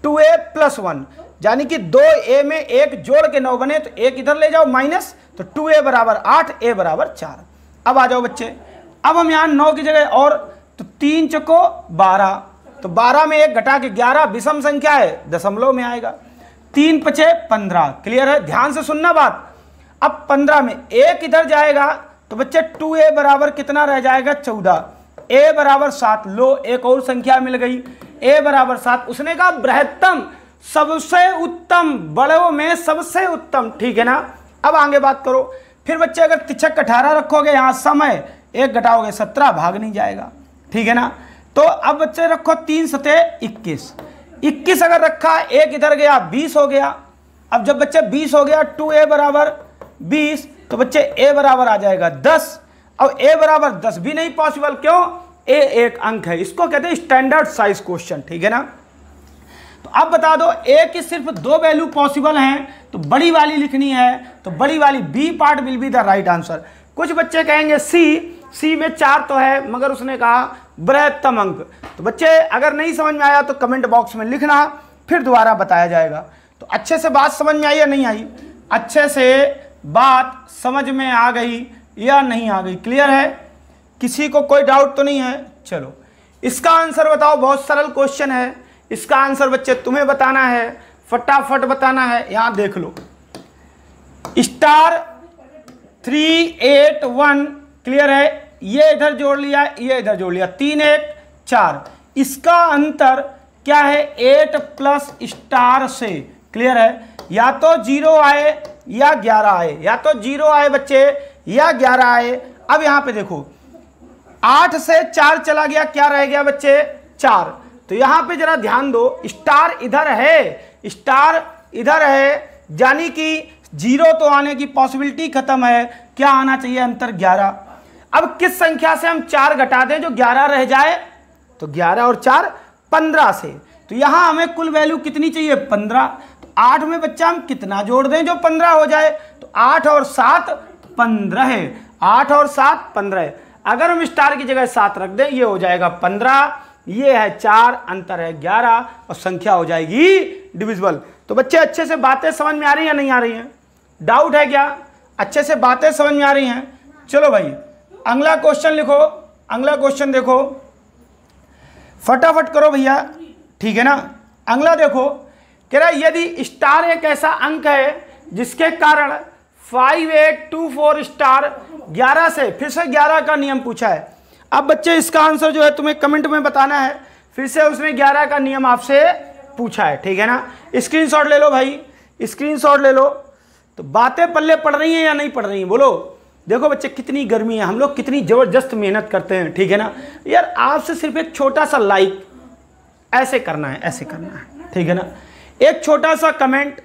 [SPEAKER 1] 2a + 1 यानी कि 2a में एक जोड़ के 9 बने, तो एक इधर ले जाओ माइनस, तो 2a बराबर 8, a बराबर 4। अब आ जाओ बच्चे, अब हम यहाँ 9 की जगह और, तो 3 चको 12, तो 12 में एक घटा के 11 विषम संख्या है, दशमलव में आएगा। 3 × 5 = 15, क्लियर है, ध्यान से सुनना बात। अब 15 में एक इधर जाएगा तो बच्चे 2a बराबर कितना रह जाएगा 14, a बराबर 7। लो एक और संख्या मिल गई, a बराबर 7। उसने कहा बृहत्तम, सबसे उत्तम, बड़ों में सबसे उत्तम, ठीक है ना। अब आगे बात करो, फिर बच्चे अगर तिछक 18 रखोगे, यहाँ समय एक घटाओगे 17, भाग नहीं जाएगा, ठीक है ना। तो अब बच्चे रखो 3 × 7 = 21 अगर रखा, एक इधर गया 20 हो गया। अब जब बच्चे 20 हो गया, 2a बराबर 20, तो बच्चे a बराबर आ जाएगा 10। अब a बराबर 10 भी नहीं पॉसिबल, क्यों, a एक अंक है, इसको कहते हैं स्टैंडर्ड साइज क्वेश्चन, ठीक है ना। तो अब बता दो a की सिर्फ 2 वैल्यू पॉसिबल हैं, तो बड़ी वाली लिखनी है, तो बड़ी वाली b part will be the right answer. कुछ बच्चे कहेंगे c में 4 तो है, मगर उसने कहा बृहत्तम अंक। तो बच्चे अगर नहीं समझ में आया तो कमेंट बॉक्स में लिखना, फिर दोबारा बताया जाएगा। तो अच्छे से बात समझ में आई या नहीं आई, अच्छे से बात समझ में आ गई या नहीं आ गई, क्लियर है, किसी को कोई डाउट तो नहीं है। चलो इसका आंसर बताओ, बहुत सरल क्वेश्चन है, इसका आंसर बच्चे तुम्हें बताना है, फटाफट बताना है। यहां देख लो, *381, क्लियर है, ये इधर जोड़ लिया, ये इधर जोड़ लिया, 3 1 4, इसका अंतर क्या है 8 प्लस स्टार से, क्लियर है, या तो 0 आए या 11 आए, या तो 0 आए बच्चे या 11 आए। अब यहां पे देखो 8 से 4 चला गया, क्या रह गया बच्चे 4। तो यहां पे जरा ध्यान दो, स्टार इधर है, स्टार इधर है, यानी कि 0 तो आने की पॉसिबिलिटी खत्म है, क्या आना चाहिए अंतर 11। अब किस संख्या से हम 4 घटा दें जो 11 रह जाए, तो 11 और 4 15 से। तो यहां हमें कुल वैल्यू कितनी चाहिए 15। तो 8 में बच्चा हम कितना जोड़ दें जो 15 हो जाए, तो 8 और 7 15 है, 8 और 7 15 है। अगर हम स्टार की जगह 7 रख दें, ये हो जाएगा 15, ये है 4, अंतर है 11, और संख्या हो जाएगी डिविजिबल। तो बच्चे अच्छे से बातें समझ में आ रही हैं या नहीं आ रही हैं, डाउट है क्या, अच्छे से बातें समझ में आ रही हैं। चलो भाई अगला क्वेश्चन लिखो, अगला क्वेश्चन देखो, फटाफट करो भैया, ठीक है ना। अगला देखो, कह रहा है यदि स्टार एक ऐसा अंक है जिसके कारण 5824 स्टार 11 से, फिर से 11 का नियम पूछा है। अब बच्चे इसका आंसर जो है तुम्हें कमेंट में बताना है, फिर से उसने 11 का नियम आपसे पूछा है, ठीक है ना। स्क्रीनशॉट ले लो भाई, स्क्रीनशॉट ले लो। तो बातें पल्ले पड़ रही हैं या नहीं पड़ रही हैं, बोलो। देखो बच्चे कितनी गर्मी है, हम लोग कितनी ज़बरदस्त मेहनत करते हैं, ठीक है ना यार। आपसे सिर्फ एक छोटा सा लाइक ऐसे करना है, ऐसे करना है, ठीक है ना। एक छोटा सा कमेंट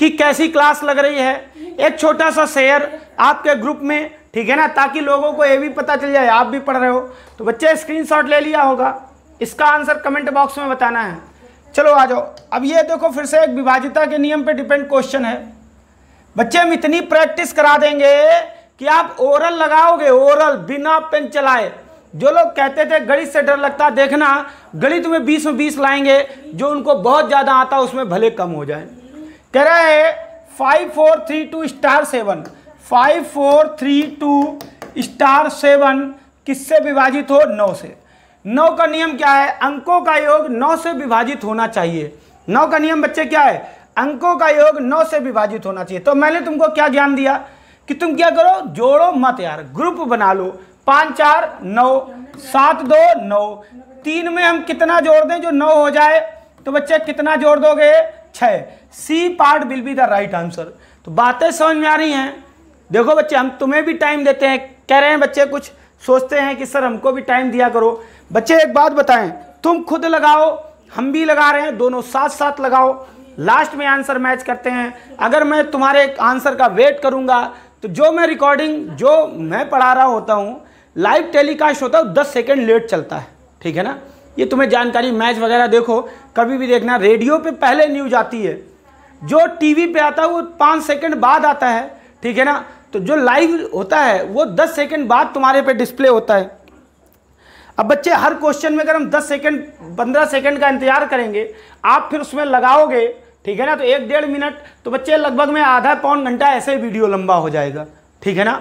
[SPEAKER 1] कि कैसी क्लास लग रही है, एक छोटा सा शेयर आपके ग्रुप में, ठीक है ना, ताकि लोगों को ये भी पता चल जाए आप भी पढ़ रहे हो। तो बच्चे स्क्रीनशॉट ले लिया होगा, इसका आंसर कमेंट बॉक्स में बताना है। चलो आ जाओ। अब ये देखो फिर से एक विभाजिता के नियम पे डिपेंड क्वेश्चन है। बच्चे हम इतनी प्रैक्टिस करा देंगे कि आप ओरल लगाओगे, ओरल बिना पेन चलाए। जो लोग कहते थे गणित से डर लगता, देखना गणित में 20 में 20 लाएंगे, जो उनको बहुत ज़्यादा आता उसमें भले कम हो जाए। कह रहा है 5 4 3 2 स्टार 7, 5 4 3 2 स्टार 7 किससे विभाजित हो? 9 से। 9 का नियम क्या है? अंकों का योग 9 से विभाजित होना चाहिए। 9 का नियम बच्चे क्या है? अंकों का योग 9 से विभाजित होना चाहिए। तो मैंने तुमको क्या ज्ञान दिया कि तुम क्या करो, जोड़ो मत यार, ग्रुप बना लो। 5 4 9, 7 2 9, 3 में हम कितना जोड़ दें जो 9 हो जाए? तो बच्चे कितना जोड़ दोगे? 6। C part will be the right answer. तो बातें समझ में आ रही हैं? देखो बच्चे, हम तुम्हें भी टाइम देते हैं, कह रहे हैं बच्चे कुछ सोचते हैं कि सर हमको भी टाइम दिया करो। बच्चे एक बात बताएं, तुम खुद लगाओ, हम भी लगा रहे हैं, दोनों साथ साथ लगाओ, लास्ट में आंसर मैच करते हैं। अगर मैं तुम्हारे आंसर का वेट करूंगा तो जो मैं रिकॉर्डिंग, जो मैं पढ़ा रहा होता हूं, लाइव टेलीकास्ट होता है 10 सेकंड लेट चलता है, ठीक है ना। ये तुम्हें जानकारी, मैच वगैरह देखो कभी भी देखना, रेडियो पे पहले न्यूज आती है, जो टीवी पे आता है वो 5 सेकंड बाद आता है, ठीक है ना। तो जो लाइव होता है वो 10 सेकंड बाद तुम्हारे पे डिस्प्ले होता है। अब बच्चे हर क्वेश्चन में अगर हम 10 सेकंड 15 सेकंड का इंतजार करेंगे, आप फिर उसमें लगाओगे, ठीक है ना, तो 1-1.5 मिनट, तो बच्चे लगभग में आधा पौन घंटा ऐसे वीडियो लंबा हो जाएगा, ठीक है ना।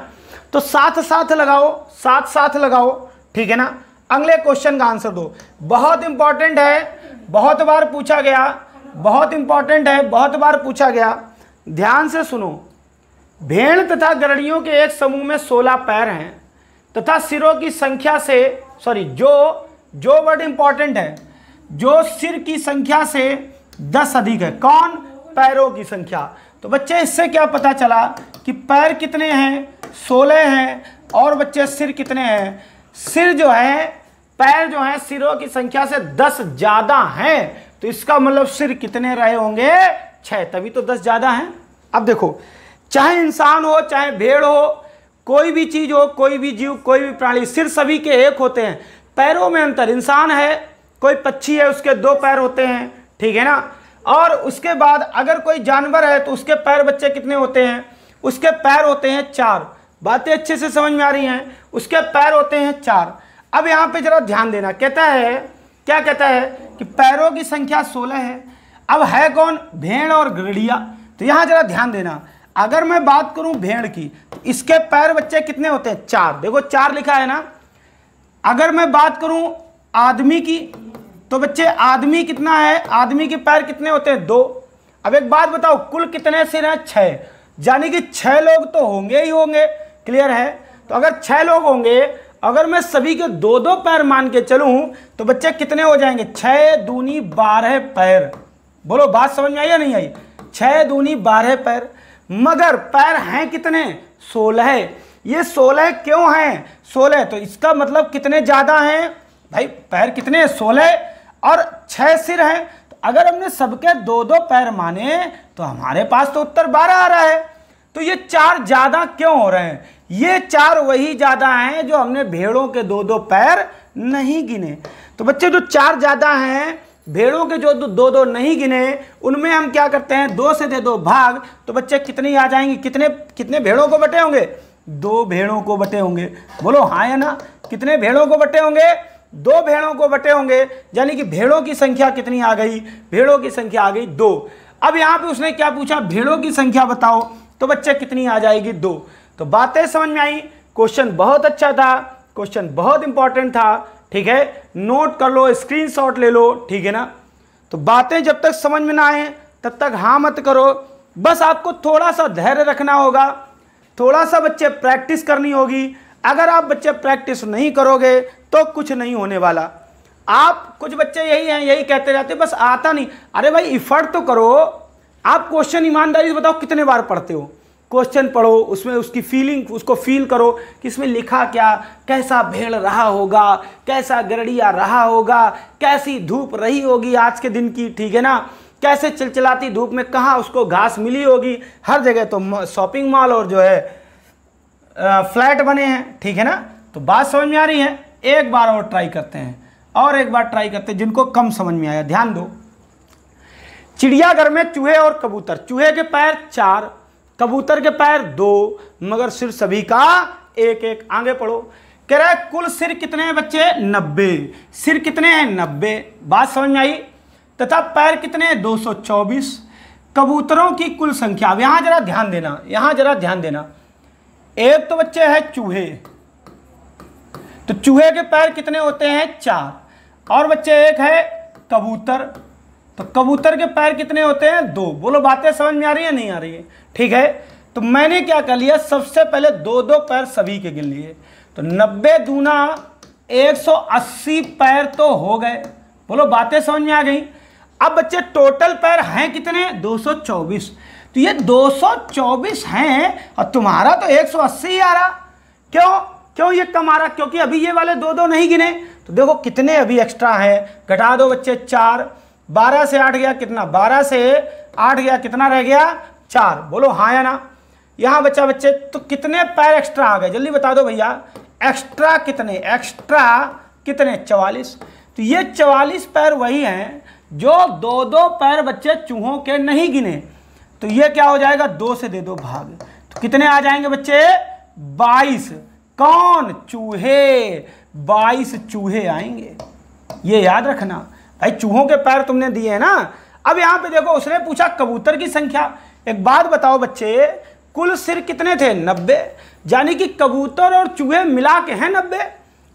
[SPEAKER 1] तो साथ साथ लगाओ, साथ साथ लगाओ, ठीक है ना। अगले क्वेश्चन का आंसर दो, बहुत इंपॉर्टेंट है, बहुत बार पूछा गया, बहुत इंपॉर्टेंट है, बहुत बार पूछा गया, ध्यान से सुनो। भेड़ तथा गरड़ियों के एक समूह में 16 पैर हैं तथा सिरों की संख्या से, सॉरी, जो वर्ड इंपॉर्टेंट है, जो सिर की संख्या से 10 अधिक है। कौन? पैरों की संख्या। तो बच्चे इससे क्या पता चला कि पैर कितने हैं? 16 हैं। और बच्चे सिर कितने हैं? सिर जो है, पैर जो है सिरों की संख्या से 10 ज्यादा हैं। तो इसका मतलब सिर कितने रहे होंगे? 6, तभी तो 10 ज्यादा हैं। अब देखो, चाहे इंसान हो, चाहे भेड़ हो, कोई भी चीज हो, कोई भी जीव, कोई भी प्राणी, सिर सभी के एक होते हैं, पैरों में अंतर। इंसान है, कोई पक्षी है, उसके 2 पैर होते हैं, ठीक है ना। और उसके बाद अगर कोई जानवर है तो उसके पैर बच्चे कितने होते हैं? उसके पैर होते हैं 4। बातें अच्छे से समझ में आ रही हैं? उसके पैर होते हैं 4। अब यहाँ पे जरा ध्यान देना, कहता है, क्या कहता है कि पैरों की संख्या 16 है। अब है कौन? भेड़ और गड़िया। तो यहाँ जरा ध्यान देना, अगर मैं बात करूं भेड़ की, तो इसके पैर बच्चे कितने होते हैं? 4। देखो 4 लिखा है ना। अगर मैं बात करूं आदमी की, तो बच्चे आदमी कितना है? आदमी के पैर कितने होते हैं? 2। अब एक बात बताओ, कुल कितने सिर हैं? 6, यानी कि 6 लोग तो होंगे ही होंगे। क्लियर है? तो अगर 6 लोग होंगे, अगर मैं सभी के 2-2 पैर मान के चलूं, तो बच्चे कितने हो जाएंगे? 6 दूनी 12 पैर। बोलो बात समझ में आई या नहीं आई? 6 दूनी 12 पैर। मगर पैर हैं कितने? 16। ये 16 क्यों हैं? 16, तो इसका मतलब कितने ज्यादा हैं भाई? पैर कितने? 16 और 6 सिर हैं। तो अगर हमने सबके 2-2 पैर माने तो हमारे पास तो उत्तर 12 आ रहा है। तो ये 4 ज्यादा क्यों हो रहे हैं? ये 4 वही ज्यादा हैं जो हमने भेड़ों के 2-2 पैर नहीं गिने। तो बच्चे जो 4 ज्यादा हैं, भेड़ों के जो 2-2 नहीं गिने, उनमें हम क्या करते हैं? 2 से दे 2 भाग, तो बच्चे कितनी आ जाएंगी? कितने भेड़ों को बटे होंगे? 2 भेड़ों को बटे होंगे। बोलो हाँ या ना? कितने भेड़ों को बटे होंगे? 2 भेड़ों को बटे होंगे। यानी कि भेड़ों की संख्या कितनी आ गई? भेड़ों की संख्या आ गई 2। अब यहाँ पे उसने क्या पूछा? भेड़ों की संख्या बताओ। तो बच्चे कितनी आ जाएगी? 2। तो बातें समझ में आई? क्वेश्चन बहुत अच्छा था, क्वेश्चन बहुत इंपॉर्टेंट था, ठीक है। नोट कर लो, स्क्रीनशॉट ले लो, ठीक है ना। तो बातें जब तक समझ में ना आए तब तक हाँ मत करो। बस आपको थोड़ा सा धैर्य रखना होगा, थोड़ा सा बच्चे प्रैक्टिस करनी होगी। अगर आप बच्चे प्रैक्टिस नहीं करोगे तो कुछ नहीं होने वाला। आप कुछ बच्चे यही हैं, यही कहते रहते बस आता नहीं। अरे भाई इफर्ट तो करो। आप क्वेश्चन ईमानदारी से बताओ कितने बार पढ़ते हो? क्वेश्चन पढ़ो, उसमें उसकी फीलिंग, उसको फील करो कि इसमें लिखा क्या, कैसा भेड़ रहा होगा, कैसा गरड़िया रहा होगा, कैसी धूप रही होगी आज के दिन की, ठीक है ना, कैसे चिलचिलाती धूप में कहाँ उसको घास मिली होगी। हर जगह तो शॉपिंग मॉल और जो है फ्लैट बने हैं, ठीक है ना। तो बात समझ में आ रही है? एक बार और ट्राई करते हैं, और एक बार ट्राई करते हैं जिनको कम समझ में आया। ध्यान दो, चिड़ियाघर में चूहे और कबूतर। चूहे के पैर 4, कबूतर के पैर 2, मगर सिर सभी का एक एक। आगे पढ़ो, कह रहा है कुल सिर कितने हैं बच्चे? 90। सिर कितने हैं? 90। बात समझ में आई? तथा पैर कितने हैं? 224। कबूतरों की कुल संख्या, अब यहां जरा ध्यान देना, यहां जरा ध्यान देना। एक तो बच्चे है चूहे, तो चूहे के पैर कितने होते हैं? 4। और बच्चे एक है कबूतर, तो कबूतर के पैर कितने होते हैं? 2। बोलो बातें समझ में आ रही है नहीं आ रही है? ठीक है, तो मैंने क्या कर लिया, सबसे पहले 2-2 पैर सभी के गिन लिए, तो 90 दूना 180 पैर तो हो गए। बोलो बातें समझ में आ गई? अब बच्चे टोटल पैर हैं कितने? 224। तो ये 224 हैं और तुम्हारा तो 180 ही आ रहा। क्यों ये कम आ रहा? क्योंकि अभी ये वाले 2-2 नहीं गिने। तो देखो कितने अभी एक्स्ट्रा हैं, घटा दो बच्चे 4। 12 से 8 गया कितना? 12 से 8 गया कितना रह गया? 4। बोलो हाँ या ना? यहाँ बच्चा बच्चे तो कितने पैर एक्स्ट्रा आ गए? जल्दी बता दो भैया, एक्स्ट्रा कितने? एक्स्ट्रा कितने? 44। तो ये 44 पैर वही हैं जो 2-2 पैर बच्चे चूहों के नहीं गिने। तो ये क्या हो जाएगा? 2 से दे दो भाग, तो कितने आ जाएंगे बच्चे? 22। कौन? चूहे। 22 चूहे आएंगे, ये याद रखना भाई। चूहों के पैर तुमने दिए हैं ना। अब यहां पे देखो, उसने पूछा कबूतर की संख्या। एक बात बताओ बच्चे, कुल सिर कितने थे? 90। यानी कि कबूतर और चूहे मिला के हैं 90।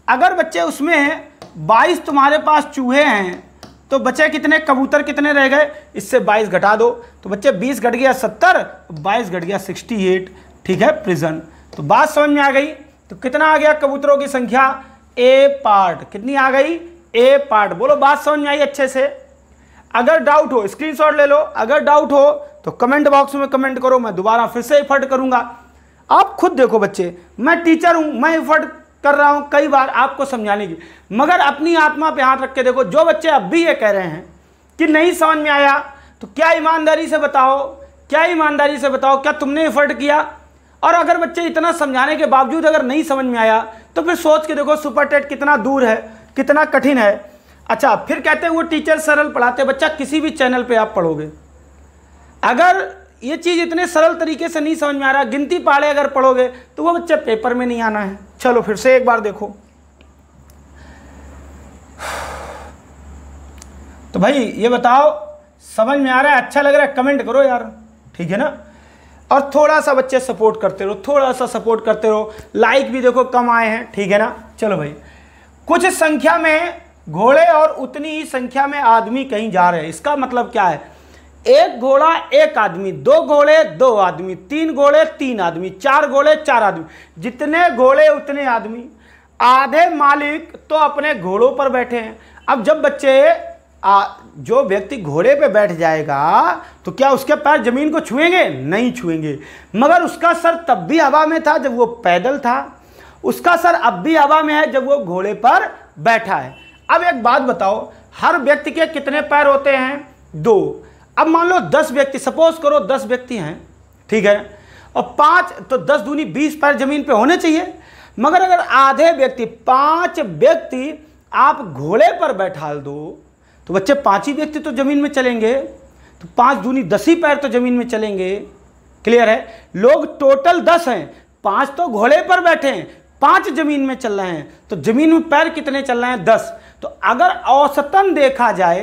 [SPEAKER 1] अगर बच्चे उसमें 22 तुम्हारे पास चूहे हैं तो बचे कितने? कबूतर कितने रह गए? इससे 22 घटा दो, तो बच्चे 20 घट गया 70, 22 घट गया 68। ठीक है प्रिजन, तो बात समझ में आ गई? तो कितना आ गया कबूतरों की संख्या? ए पार्ट। कितनी आ गई? ए पार्ट। बोलो बात समझ में आई अच्छे से? अगर डाउट हो स्क्रीनशॉट ले लो, अगर डाउट हो तो कमेंट बॉक्स में कमेंट करो, मैं दोबारा फिर से एफर्ट करूंगा। आप खुद देखो बच्चे, मैं टीचर हूं, मैं एफर्ट कर रहा हूं कई बार आपको समझाने की, मगर अपनी आत्मा पे हाथ रख के देखो। जो बच्चे अब भी ये कह रहे हैं कि नहीं समझ में आया, तो क्या ईमानदारी से बताओ, क्या तुमने एफर्ट किया? और अगर बच्चे इतना समझाने के बावजूद अगर नहीं समझ में आया तो फिर सोच के देखो सुपर टेट कितना दूर है, कितना कठिन है। अच्छा, फिर कहते हैं वो टीचर सरल पढ़ाते। बच्चा किसी भी चैनल पे आप पढ़ोगे, अगर ये चीज़ इतने सरल तरीके से नहीं समझ में आ रहा, गिनती पाड़े अगर पढ़ोगे तो वो बच्चे पेपर में नहीं आना है। चलो फिर से एक बार देखो। तो भाई ये बताओ समझ में आ रहा है, अच्छा लग रहा है? कमेंट करो यार, ठीक है ना? और थोड़ा सा बच्चे सपोर्ट करते रहो, थोड़ा सा सपोर्ट करते रहो। लाइक भी देखो कम आए हैं, ठीक है ना? चलो भाई, कुछ संख्या में घोड़े और उतनी ही संख्या में आदमी कहीं जा रहे हैं। इसका मतलब क्या है? एक घोड़ा एक आदमी, 2 घोड़े 2 आदमी, 3 घोड़े 3 आदमी, 4 घोड़े 4 आदमी। जितने घोड़े उतने आदमी। आधे मालिक तो अपने घोड़ों पर बैठे हैं। अब जब बच्चे जो व्यक्ति घोड़े पे बैठ जाएगा तो क्या उसके पैर जमीन को छुएंगे? नहीं छुएंगे। मगर उसका सर तब भी हवा में था जब वो पैदल था, उसका सर अब भी हवा में है जब वो घोड़े पर बैठा है। अब एक बात बताओ, हर व्यक्ति के कितने पैर होते हैं? 2। अब मान लो 10 व्यक्ति, सपोज करो 10 व्यक्ति हैं, ठीक है, और 5 तो 10 दूनी 20 पैर जमीन पे होने चाहिए। मगर अगर आधे व्यक्ति, 5 व्यक्ति आप घोड़े पर बैठा दो तो बच्चे 5 ही व्यक्ति तो जमीन में चलेंगे, तो 5 दूनी 10 ही पैर तो जमीन में चलेंगे। क्लियर है? लोग टोटल 10 हैं, 5 तो घोड़े पर बैठे हैं, 5 जमीन में चल रहे हैं, तो जमीन में पैर कितने चल रहे हैं? 10। तो अगर औसतन देखा जाए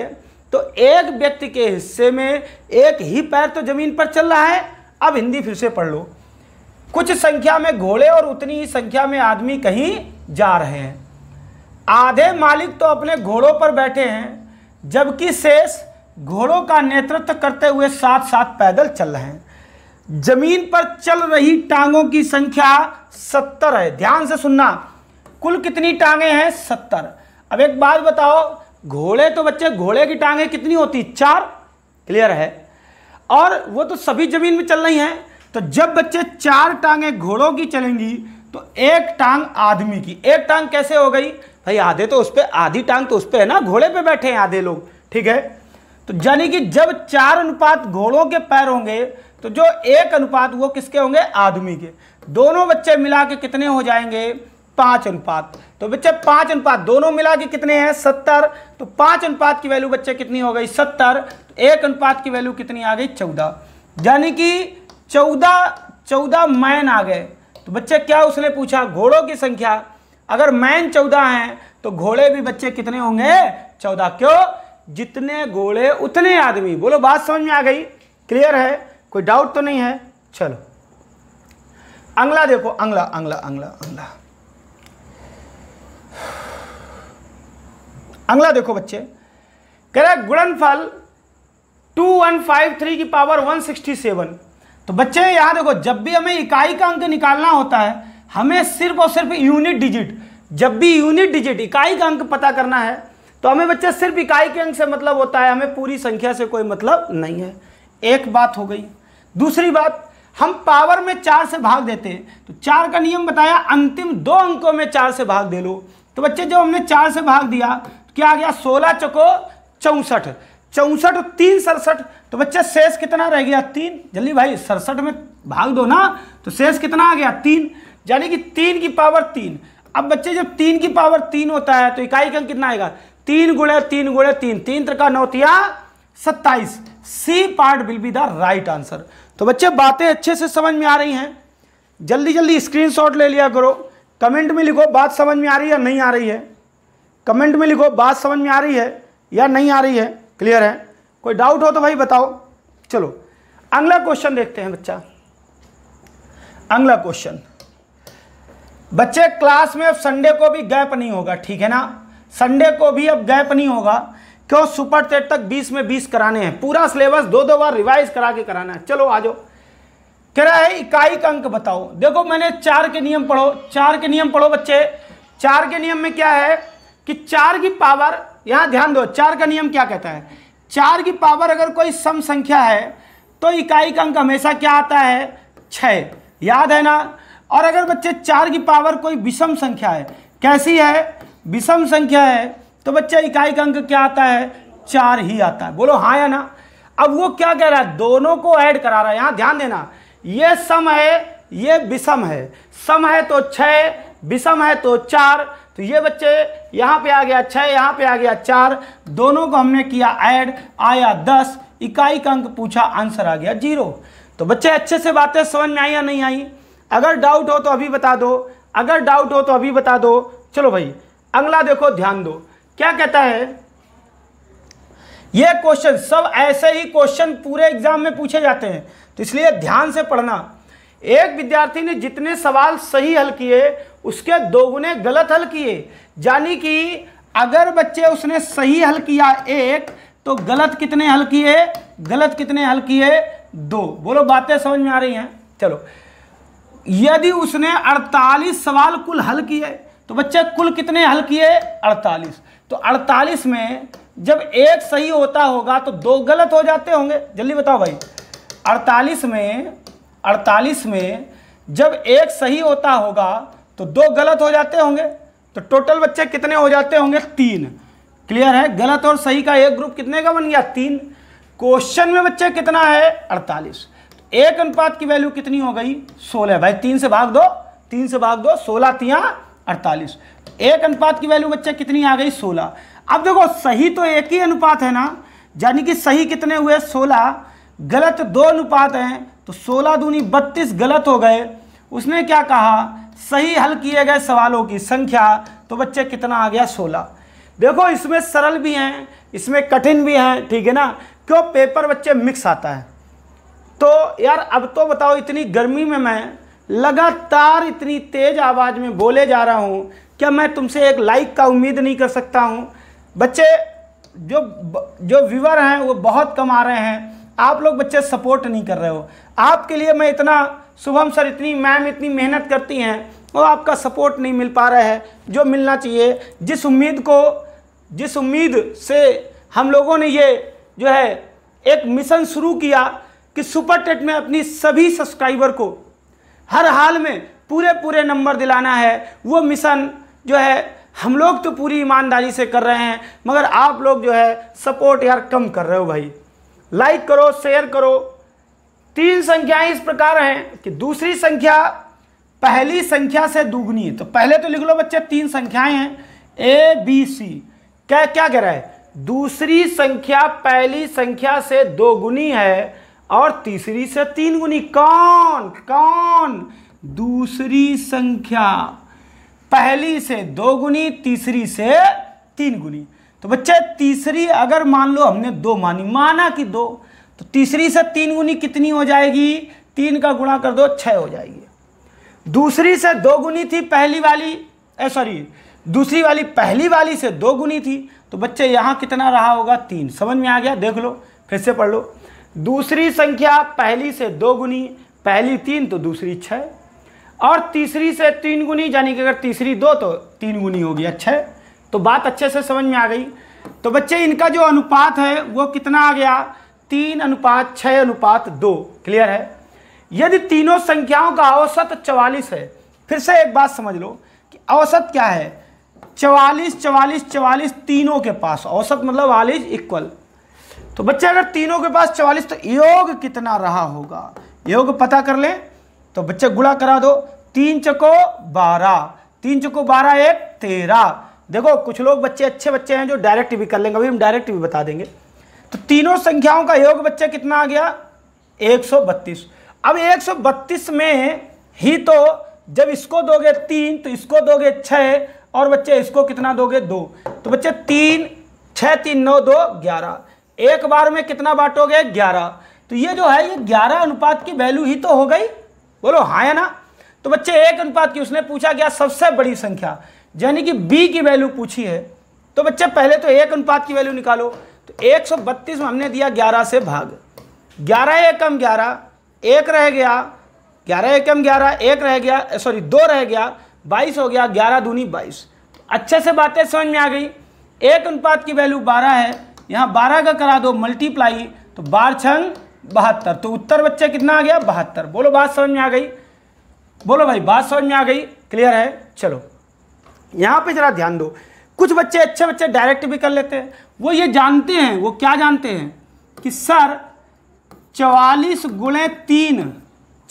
[SPEAKER 1] तो एक व्यक्ति के हिस्से में एक ही पैर तो जमीन पर चल रहा है। अब हिंदी फिर से पढ़ लो। कुछ संख्या में घोड़े और उतनी ही संख्या में आदमी कहीं जा रहे हैं। आधे मालिक तो अपने घोड़ों पर बैठे हैं, जबकि शेष घोड़ों का नेतृत्व करते हुए साथ साथ पैदल चल रहे हैं। जमीन पर चल रही टांगों की संख्या 70 है। ध्यान से सुनना, कुल कितनी टांगे हैं? 70। अब एक बात बताओ, घोड़े तो बच्चे, घोड़े की टांगे कितनी होती? 4। क्लियर है? और वो तो सभी जमीन में चल रही हैं। तो जब बच्चे 4 टांगे घोड़ों की चलेंगी तो एक टांग आदमी की। एक टांग कैसे हो गई भाई? आधे तो उस पर, आधी टांग तो उस पर है ना, घोड़े पे बैठे हैं आधे लोग, ठीक है? तो यानी कि जब 4 अनुपात घोड़ों के पैर होंगे तो जो 1 अनुपात वो किसके होंगे? आदमी के। दोनों बच्चे मिला के कितने हो जाएंगे? 5 अनुपात। तो बच्चे 5 अनुपात दोनों मिला के कितने हैं? 70। तो 5 अनुपात की वैल्यू बच्चे कितनी हो गई? 70। तो 1 अनुपात की वैल्यू कितनी आ गई? 14। यानी कि 14 मैन आ गए, तो बच्चे क्या उसने पूछा, घोड़ों की संख्या। अगर मैन 14 हैं तो घोड़े भी बच्चे कितने होंगे, 14। क्यों, जितने घोड़े उतने आदमी। बोलो बात समझ में आ गई, क्लियर है, कोई डाउट तो नहीं है। चलो अगला देखो, अगला अगला अगला अगला अगला देखो बच्चे, कह रहा है गुणनफल 2153 की पावर 167। तो बच्चे यहां देखो, जब भी हमें इकाई का अंक निकालना होता है, हमें सिर्फ और सिर्फ यूनिट डिजिट, जब भी यूनिट डिजिट इकाई का अंक पता करना है तो हमें बच्चे सिर्फ इकाई के अंक से मतलब होता है, हमें पूरी संख्या से कोई मतलब नहीं है। एक बात हो गई। दूसरी बात, हम पावर में 4 से भाग देते हैं, तो 4 का नियम बताया, अंतिम 2 अंकों में 4 से भाग दे लो। तो बच्चे जब हमने 4 से भाग दिया तो क्या आ गया, 16 चौको 64, 64 3 67। तो बच्चे शेष कितना रह गया, 3। जल्दी भाई 67 में भाग दो ना, तो शेष कितना आ गया, 3, यानी कि 3 की पावर 3। अब बच्चे जब 3 की पावर 3 होता है तो इकाई का अंक कितना आएगा, 3 गुणे 3 गुणे 3, 3 त्रिका 9 तिया 27। C part will be the right answer. तो बच्चे बातें अच्छे से समझ में आ रही हैं, जल्दी जल्दी स्क्रीनशॉट ले लिया करो। कमेंट में लिखो बात समझ में आ रही है या नहीं आ रही है, कमेंट में लिखो बात समझ में आ रही है या नहीं आ रही है, क्लियर है। कोई डाउट हो तो भाई बताओ। चलो अगला क्वेश्चन देखते हैं बच्चा। अगला क्वेश्चन बच्चे, क्लास में अब संडे को भी गैप नहीं होगा, ठीक है ना, संडे को भी अब गैप नहीं होगा। क्यों, सुपर टेट तक 20 में 20 कराने हैं, पूरा सिलेबस 2-2 बार रिवाइज करा के कराना है। चलो आ जाओ। कह रहा है इकाई का अंक बताओ। देखो मैंने 4 के नियम पढ़ो, 4 के नियम पढ़ो बच्चे। 4 के नियम में क्या है कि 4 की पावर, यहां ध्यान दो, 4 का नियम क्या कहता है, 4 की पावर अगर कोई सम संख्या है तो इकाई का अंक हमेशा क्या आता है, 6, याद है ना। और अगर बच्चे 4 की पावर कोई विषम संख्या है, कैसी है, विषम संख्या है, तो बच्चे इकाई का अंक क्या आता है, 4 ही आता है। बोलो हाँ या ना। अब वो क्या कह रहा है, दोनों को ऐड करा रहा है। यहां ध्यान देना, ये सम है, ये विषम है, सम है तो 6, विषम है तो 4। तो ये बच्चे यहां पे आ गया 6, यहां पे आ गया 4, दोनों को हमने किया ऐड, आया 10, इकाई का अंक पूछा, आंसर आ गया 0। तो बच्चे अच्छे से बातें समझ में आई या नहीं आई? अगर डाउट हो तो अभी बता दो, अगर डाउट हो तो अभी बता दो। चलो भाई अगला देखो, ध्यान दो क्या कहता है। ये क्वेश्चन सब ऐसे ही क्वेश्चन पूरे एग्जाम में पूछे जाते हैं, तो इसलिए ध्यान से पढ़ना। एक विद्यार्थी ने जितने सवाल सही हल किए उसके 2 गुने गलत हल किए, यानी कि अगर बच्चे उसने सही हल किया 1 तो गलत कितने हल किए, गलत कितने हल किए, 2। बोलो बातें समझ में आ रही हैं। चलो यदि उसने 48 सवाल कुल हल किए तो बच्चे कुल कितने हल किए, 48। तो 48 में जब 1 सही होता होगा तो 2 गलत हो जाते होंगे, जल्दी बताओ भाई। 48 में जब 1 सही होता होगा तो 2 गलत हो जाते होंगे, तो टोटल बच्चे कितने हो जाते होंगे, 3। क्लियर है, गलत और सही का एक ग्रुप कितने का बन गया, 3। क्वेश्चन में बच्चे कितना है, 48। 1 अनुपात की वैल्यू कितनी हो गई, 16। भाई 3 से भाग दो, 3 से भाग दो, 16 तिया 48। 1 अनुपात की वैल्यू बच्चे कितनी आ गई, 16। अब देखो सही तो एक ही अनुपात है ना, यानी कि सही कितने हुए, 16, गलत 2 अनुपात हैं, तो 16 दूनी 32 गलत हो गए। उसने क्या कहा, सही हल किए गए सवालों की संख्या, तो बच्चे कितना आ गया, 16। देखो इसमें सरल भी हैं, इसमें कठिन भी हैं, ठीक है ना, क्यों, पेपर बच्चे मिक्स आता है। तो यार अब तो बताओ, इतनी गर्मी में मैं लगातार इतनी तेज आवाज़ में बोले जा रहा हूँ, क्या मैं तुमसे एक लाइक का उम्मीद नहीं कर सकता हूँ? बच्चे जो व्यूअर हैं वो बहुत कम आ रहे हैं, आप लोग बच्चे सपोर्ट नहीं कर रहे हो। आपके लिए मैं इतना, शुभम सर इतनी, मैम इतनी मेहनत करती हैं, वो आपका सपोर्ट नहीं मिल पा रहा है जो मिलना चाहिए। जिस उम्मीद से हम लोगों ने ये जो है एक मिशन शुरू किया कि सुपर टेट में अपनी सभी सब्सक्राइबर को हर हाल में पूरे नंबर दिलाना है, वो मिशन जो है हम लोग तो पूरी ईमानदारी से कर रहे हैं, मगर आप लोग जो है सपोर्ट यार कम कर रहे हो भाई। लाइक करो, शेयर करो। 3 संख्याएं इस प्रकार हैं कि दूसरी संख्या पहली संख्या से दुगुनी है। तो पहले तो लिख लो बच्चे 3 संख्याएं हैं, ABC। क्या कह रहा है, दूसरी संख्या पहली संख्या से 2 गुनी है और तीसरी से 3 गुनी। कौन कौन? दूसरी संख्या। पहली से 2 गुनी, तीसरी से 3 गुनी। तो बच्चे तीसरी अगर मान लो हमने 2 मानी, माना कि 2, तो तीसरी से 3 गुनी कितनी हो जाएगी? 3 का गुणा कर दो 6 हो जाएगी। दूसरी से 2 गुनी थी पहली वाली, दूसरी वाली पहली वाली से 2 गुनी थी, तो बच्चे यहाँ कितना रहा होगा? 3। समझ में आ गया? देख लो, फिर से पढ़ लो। दूसरी संख्या पहली से 2 गुनी, पहली 3 तो दूसरी 6, और तीसरी से 3 गुनी, यानी कि अगर तीसरी 2 तो 3 गुनी हो गया 6। तो बात अच्छे से समझ में आ गई। तो बच्चे इनका जो अनुपात है वो कितना आ गया? 3:6:2। क्लियर है? यदि तीनों संख्याओं का औसत 44 है, फिर से एक बात समझ लो कि औसत क्या है? 44 44 44 तीनों के पास औसत, मतलब ऑल इज इक्वल। तो बच्चे अगर तीनों के पास 44, तो योग कितना रहा होगा? योग पता कर ले। तो बच्चे गुणा करा दो। 3 चको 12, 3 चको 12 1 13। देखो कुछ लोग बच्चे अच्छे बच्चे हैं जो डायरेक्ट भी कर लेंगे, अभी हम डायरेक्ट भी बता देंगे। तो तीनों संख्याओं का योग बच्चे कितना आ गया? 132। अब 132 में ही तो जब इसको दोगे 3 तो इसको दोगे 6, और बच्चे इसको कितना दोगे? 2। तो बच्चे 3 6 3 9 2 11। एक बार में कितना बांटोगे? 11। तो ये जो है ये 11 अनुपात की वैल्यू ही तो हो गई। बोलो हाँ या ना? तो बच्चे 1 अनुपात की उसने पूछा क्या? सबसे बड़ी संख्या, यानी कि b की वैल्यू पूछी है। तो बच्चे पहले तो 1 अनुपात की वैल्यू निकालो। तो 132 में हमने दिया 11 से भाग, 11 एकम 11, 1 रह गया, 11 एकम 11, 1 रह गया, 2 रह गया, 22 हो गया, 11 दूनी 22। अच्छे से बातें समझ में आ गई। 1 अनुपात की वैल्यू 12 है, यहाँ 12 का करा दो मल्टीप्लाई, तो 12 छंग 72। तो उत्तर बच्चे कितना आ गया? 72। बोलो बात समझ में आ गई? बोलो भाई बात समझ में आ गई? क्लियर है? चलो यहाँ पे जरा ध्यान दो। कुछ बच्चे अच्छे बच्चे डायरेक्ट भी कर लेते हैं। वो ये जानते हैं, वो क्या जानते हैं कि सर 44 गुणे 3,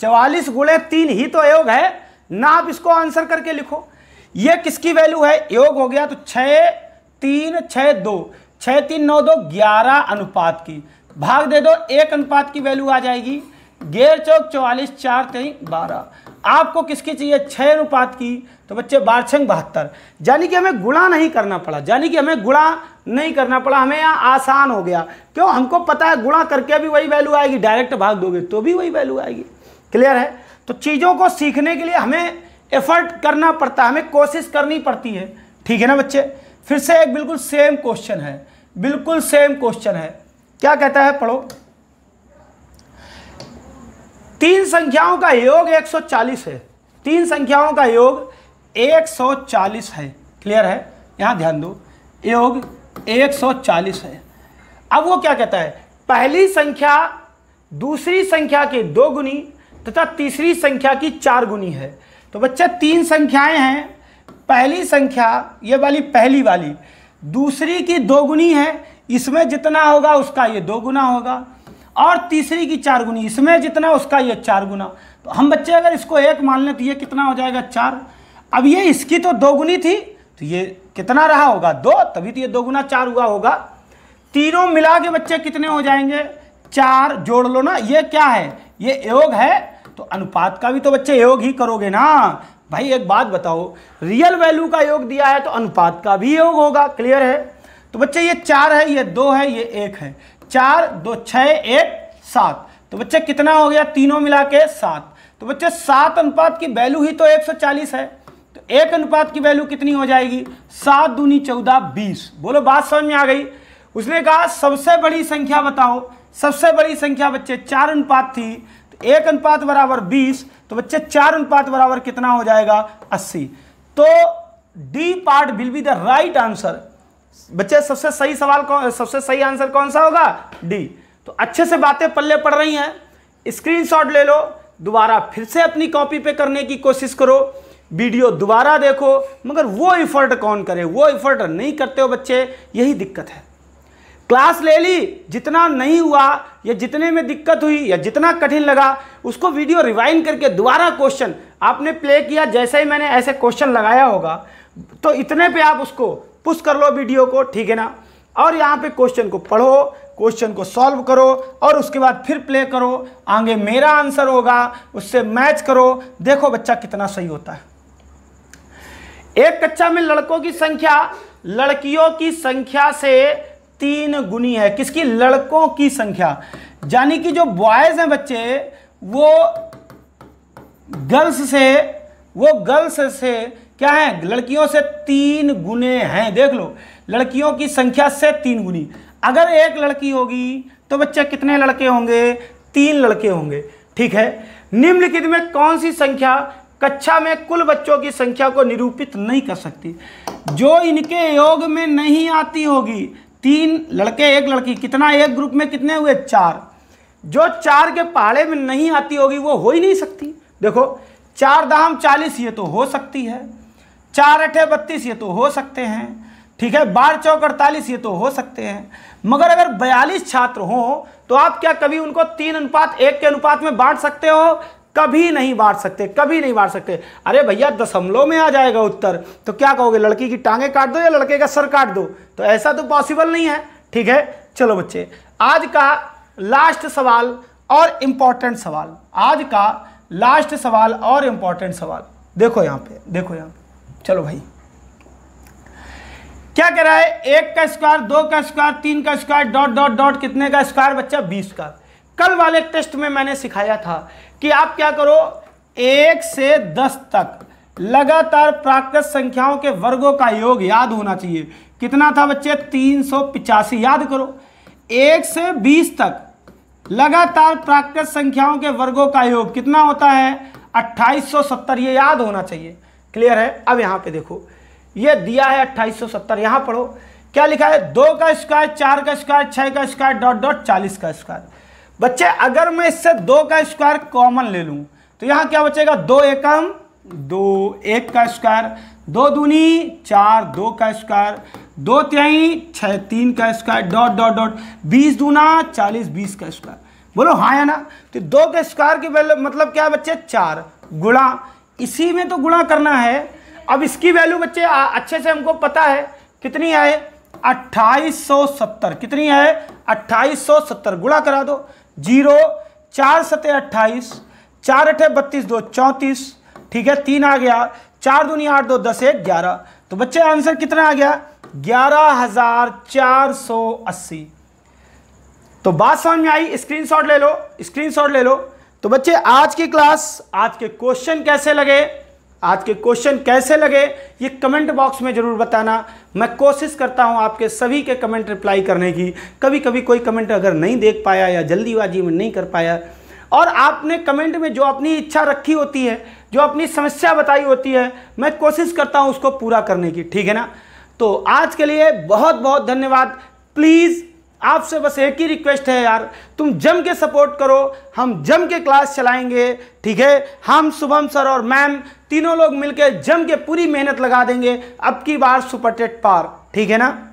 [SPEAKER 1] 44 गुणे 3 ही तो योग है ना। आप इसको आंसर करके लिखो। ये किसकी वैल्यू है? योग हो गया। तो 6 3 6 2, 6 3 9 2 11 अनुपात की, भाग दे दो 1 अनुपात की वैल्यू आ जाएगी। 11 चौक 44, 4 3 12। आपको किसकी चाहिए? 6 अनुपात की। तो बच्चे 12 छंग 72, यानी कि हमें गुणा नहीं करना पड़ा, हमें यहाँ आसान हो गया। क्यों? हमको पता है गुणा करके भी वही वैल्यू आएगी, डायरेक्ट भाग दोगे तो भी वही वैल्यू आएगी। क्लियर है? तो चीज़ों को सीखने के लिए हमें एफर्ट करना पड़ता है, हमें कोशिश करनी पड़ती है। ठीक है ना बच्चे? फिर से एक बिल्कुल सेम क्वेश्चन है, बिल्कुल सेम क्वेश्चन है। क्या कहता है? पढ़ो। 3 संख्याओं का योग 140 है। 3 संख्याओं का योग 140 है। क्लियर है? यहां ध्यान दो, योग 140 है। अब वो क्या कहता है? पहली संख्या दूसरी संख्या के 2 गुनी तथा तीसरी संख्या की 4 गुनी है। तो बच्चे 3 संख्याएं हैं। पहली संख्या ये वाली, पहली वाली दूसरी की 2 गुनी है, इसमें जितना होगा उसका ये 2 गुना होगा, और तीसरी की 4 गुनी, इसमें जितना उसका ये 4 गुना। तो हम बच्चे अगर इसको 1 मान लें तो ये कितना हो जाएगा? 4। अब ये इसकी तो 2 गुनी थी, तो ये कितना रहा होगा? 2, तभी तो ये 2 गुना 4 हुआ होगा। तीनों मिला के बच्चे कितने हो जाएंगे? 4। जोड़ लो ना, ये क्या है? ये योग है, तो अनुपात का भी तो बच्चे योग ही करोगे ना। भाई एक बात बताओ, रियल वैल्यू का योग दिया है तो अनुपात का भी योग होगा। क्लियर है? तो बच्चे ये 4 है, ये 2 है, ये 1 है। 4 2 6 1 7। तो बच्चे कितना हो गया? तीनों मिला के 7। तो बच्चे 7 अनुपात की वैल्यू ही तो 140 है, तो 1 अनुपात की वैल्यू कितनी हो जाएगी? 7 दूनी 14 20। बोलो बात समझ में आ गई? उसने कहा सबसे बड़ी संख्या बताओ। सबसे बड़ी संख्या बच्चे 4 अनुपात थी, तो 1 अनुपात बराबर 20। तो बच्चे 4 अनुपात बराबर कितना हो जाएगा? 80। तो D part will be the right answer. बच्चे सबसे सही सवाल कौन, सबसे सही आंसर कौन सा होगा? डी। तो अच्छे से बातें पल्ले पड़ रही हैं, स्क्रीनशॉट ले लो, दोबारा फिर से अपनी कॉपी पे करने की कोशिश करो, वीडियो दोबारा देखो, मगर वो एफर्ट कौन करे? वो एफर्ट नहीं करते हो बच्चे, यही दिक्कत है। क्लास ले ली, जितना नहीं हुआ या जितने में दिक्कत हुई या जितना कठिन लगा उसको वीडियो रिवाइंड करके दोबारा क्वेश्चन आपने प्ले किया, जैसे ही मैंने ऐसे क्वेश्चन लगाया होगा तो इतने पे आप उसको पुश कर लो वीडियो को। ठीक है ना? और यहाँ पे क्वेश्चन को पढ़ो, क्वेश्चन को सॉल्व करो और उसके बाद फिर प्ले करो, आगे मेरा आंसर होगा, उससे मैच करो, देखो बच्चा कितना सही होता है। एक कक्षा में लड़कों की संख्या लड़कियों की संख्या से 3 गुनी है। किसकी? लड़कों की संख्या, यानी कि जो बॉयज हैं बच्चे वो गर्ल्स से क्या है, लड़कियों से 3 गुने हैं। देख लो, लड़कियों की संख्या से 3 गुनी। अगर एक लड़की होगी तो बच्चे कितने लड़के होंगे? 3 लड़के होंगे। ठीक है, निम्नलिखित में कौन सी संख्या कक्षा में कुल बच्चों की संख्या को निरूपित नहीं कर सकती? जो इनके योग में नहीं आती होगी। 3 लड़के 1 लड़की, कितना? एक ग्रुप में कितने हुए? 4। जो 4 के पहाड़े में नहीं आती होगी वो हो ही नहीं सकती। देखो 4 दाम 40 ये तो हो सकती है, 4 8 32 ये तो हो सकते हैं, ठीक है, 12 चौक 48 ये तो हो सकते हैं। मगर अगर 42 छात्र हो तो आप क्या कभी उनको 3:1 के अनुपात में बांट सकते हो? कभी नहीं बांट सकते, कभी नहीं बांट सकते। अरे भैया दशमलव में आ जाएगा उत्तर, तो क्या कहोगे? लड़की की टांगे काट दो या लड़के का सर काट दो? तो ऐसा तो पॉसिबल नहीं है। ठीक है, चलो बच्चे, आज का लास्ट सवाल और इंपॉर्टेंट सवाल, आज का लास्ट सवाल और इंपॉर्टेंट सवाल, देखो यहाँ पे, देखो यहाँ पे। चलो भाई, क्या कह रहा है? 1 का स्क्वायर, 2 का स्क्वायर, 3 का स्क्वायर, डॉट डॉट डॉट, कितने का स्क्वायर बच्चा? 20 का। कल वाले टेस्ट में मैंने सिखाया था कि आप क्या करो, 1 से 10 तक लगातार प्राकृत संख्याओं के वर्गों का योग याद होना चाहिए। कितना था बच्चे? 385। याद करो, 1 से 20 तक लगातार प्राकृत संख्याओं के वर्गों का योग कितना होता है? 2870। ये याद होना चाहिए। क्लियर है? अब यहां पे देखो, ये दिया है 2870, यहां पढ़ो क्या लिखा है? 2 का स्क्वायर, 4 का स्क्वायर, 6 का स्क्वायर, डॉट डॉट 40 का स्क्वायर। बच्चे अगर मैं इससे 2 का स्क्वायर कॉमन ले लूं तो यहां क्या बचेगा? 2 एकम 2, 1 का स्क्वायर, 2 दूनी 4, 2 का स्क्वायर, 2 तिहाई 6, 3 का स्क्वायर, डॉट डॉट डॉट 20 दूना 40, 20 का स्क्वायर। बोलो हाँ या ना? तो 2 के स्क्वायर की वैल्यू मतलब क्या बच्चे? 4 गुणा, इसी में तो गुणा करना है। अब इसकी वैल्यू बच्चे अच्छे से हमको पता है कितनी है? 2870। कितनी है? 2870। गुणा करा दो, 0 4 7 28, 4 8 32, 2 34, ठीक है, 3 आ गया, 4 दूनी 8, 2 10 1 11। तो बच्चे आंसर कितना आ गया? 11480। तो बात समझ में आई? स्क्रीनशॉट ले लो, स्क्रीनशॉट ले लो। तो बच्चे आज की क्लास, आज के क्वेश्चन कैसे लगे, आज के क्वेश्चन कैसे लगे ये कमेंट बॉक्स में जरूर बताना। मैं कोशिश करता हूं आपके सभी के कमेंट रिप्लाई करने की। कभी कभी कोई कमेंट अगर नहीं देख पाया या जल्दीबाजी में नहीं कर पाया, और आपने कमेंट में जो अपनी इच्छा रखी होती है, जो अपनी समस्या बताई होती है, मैं कोशिश करता हूं उसको पूरा करने की। ठीक है ना? तो आज के लिए बहुत बहुत धन्यवाद। प्लीज़ आपसे बस एक ही रिक्वेस्ट है यार, तुम जम के सपोर्ट करो, हम जम के क्लास चलाएंगे। ठीक है, हम शुभम सर और मैम तीनों लोग मिलकर जम के पूरी मेहनत लगा देंगे अब की बार सुपर टेट पार। ठीक है ना?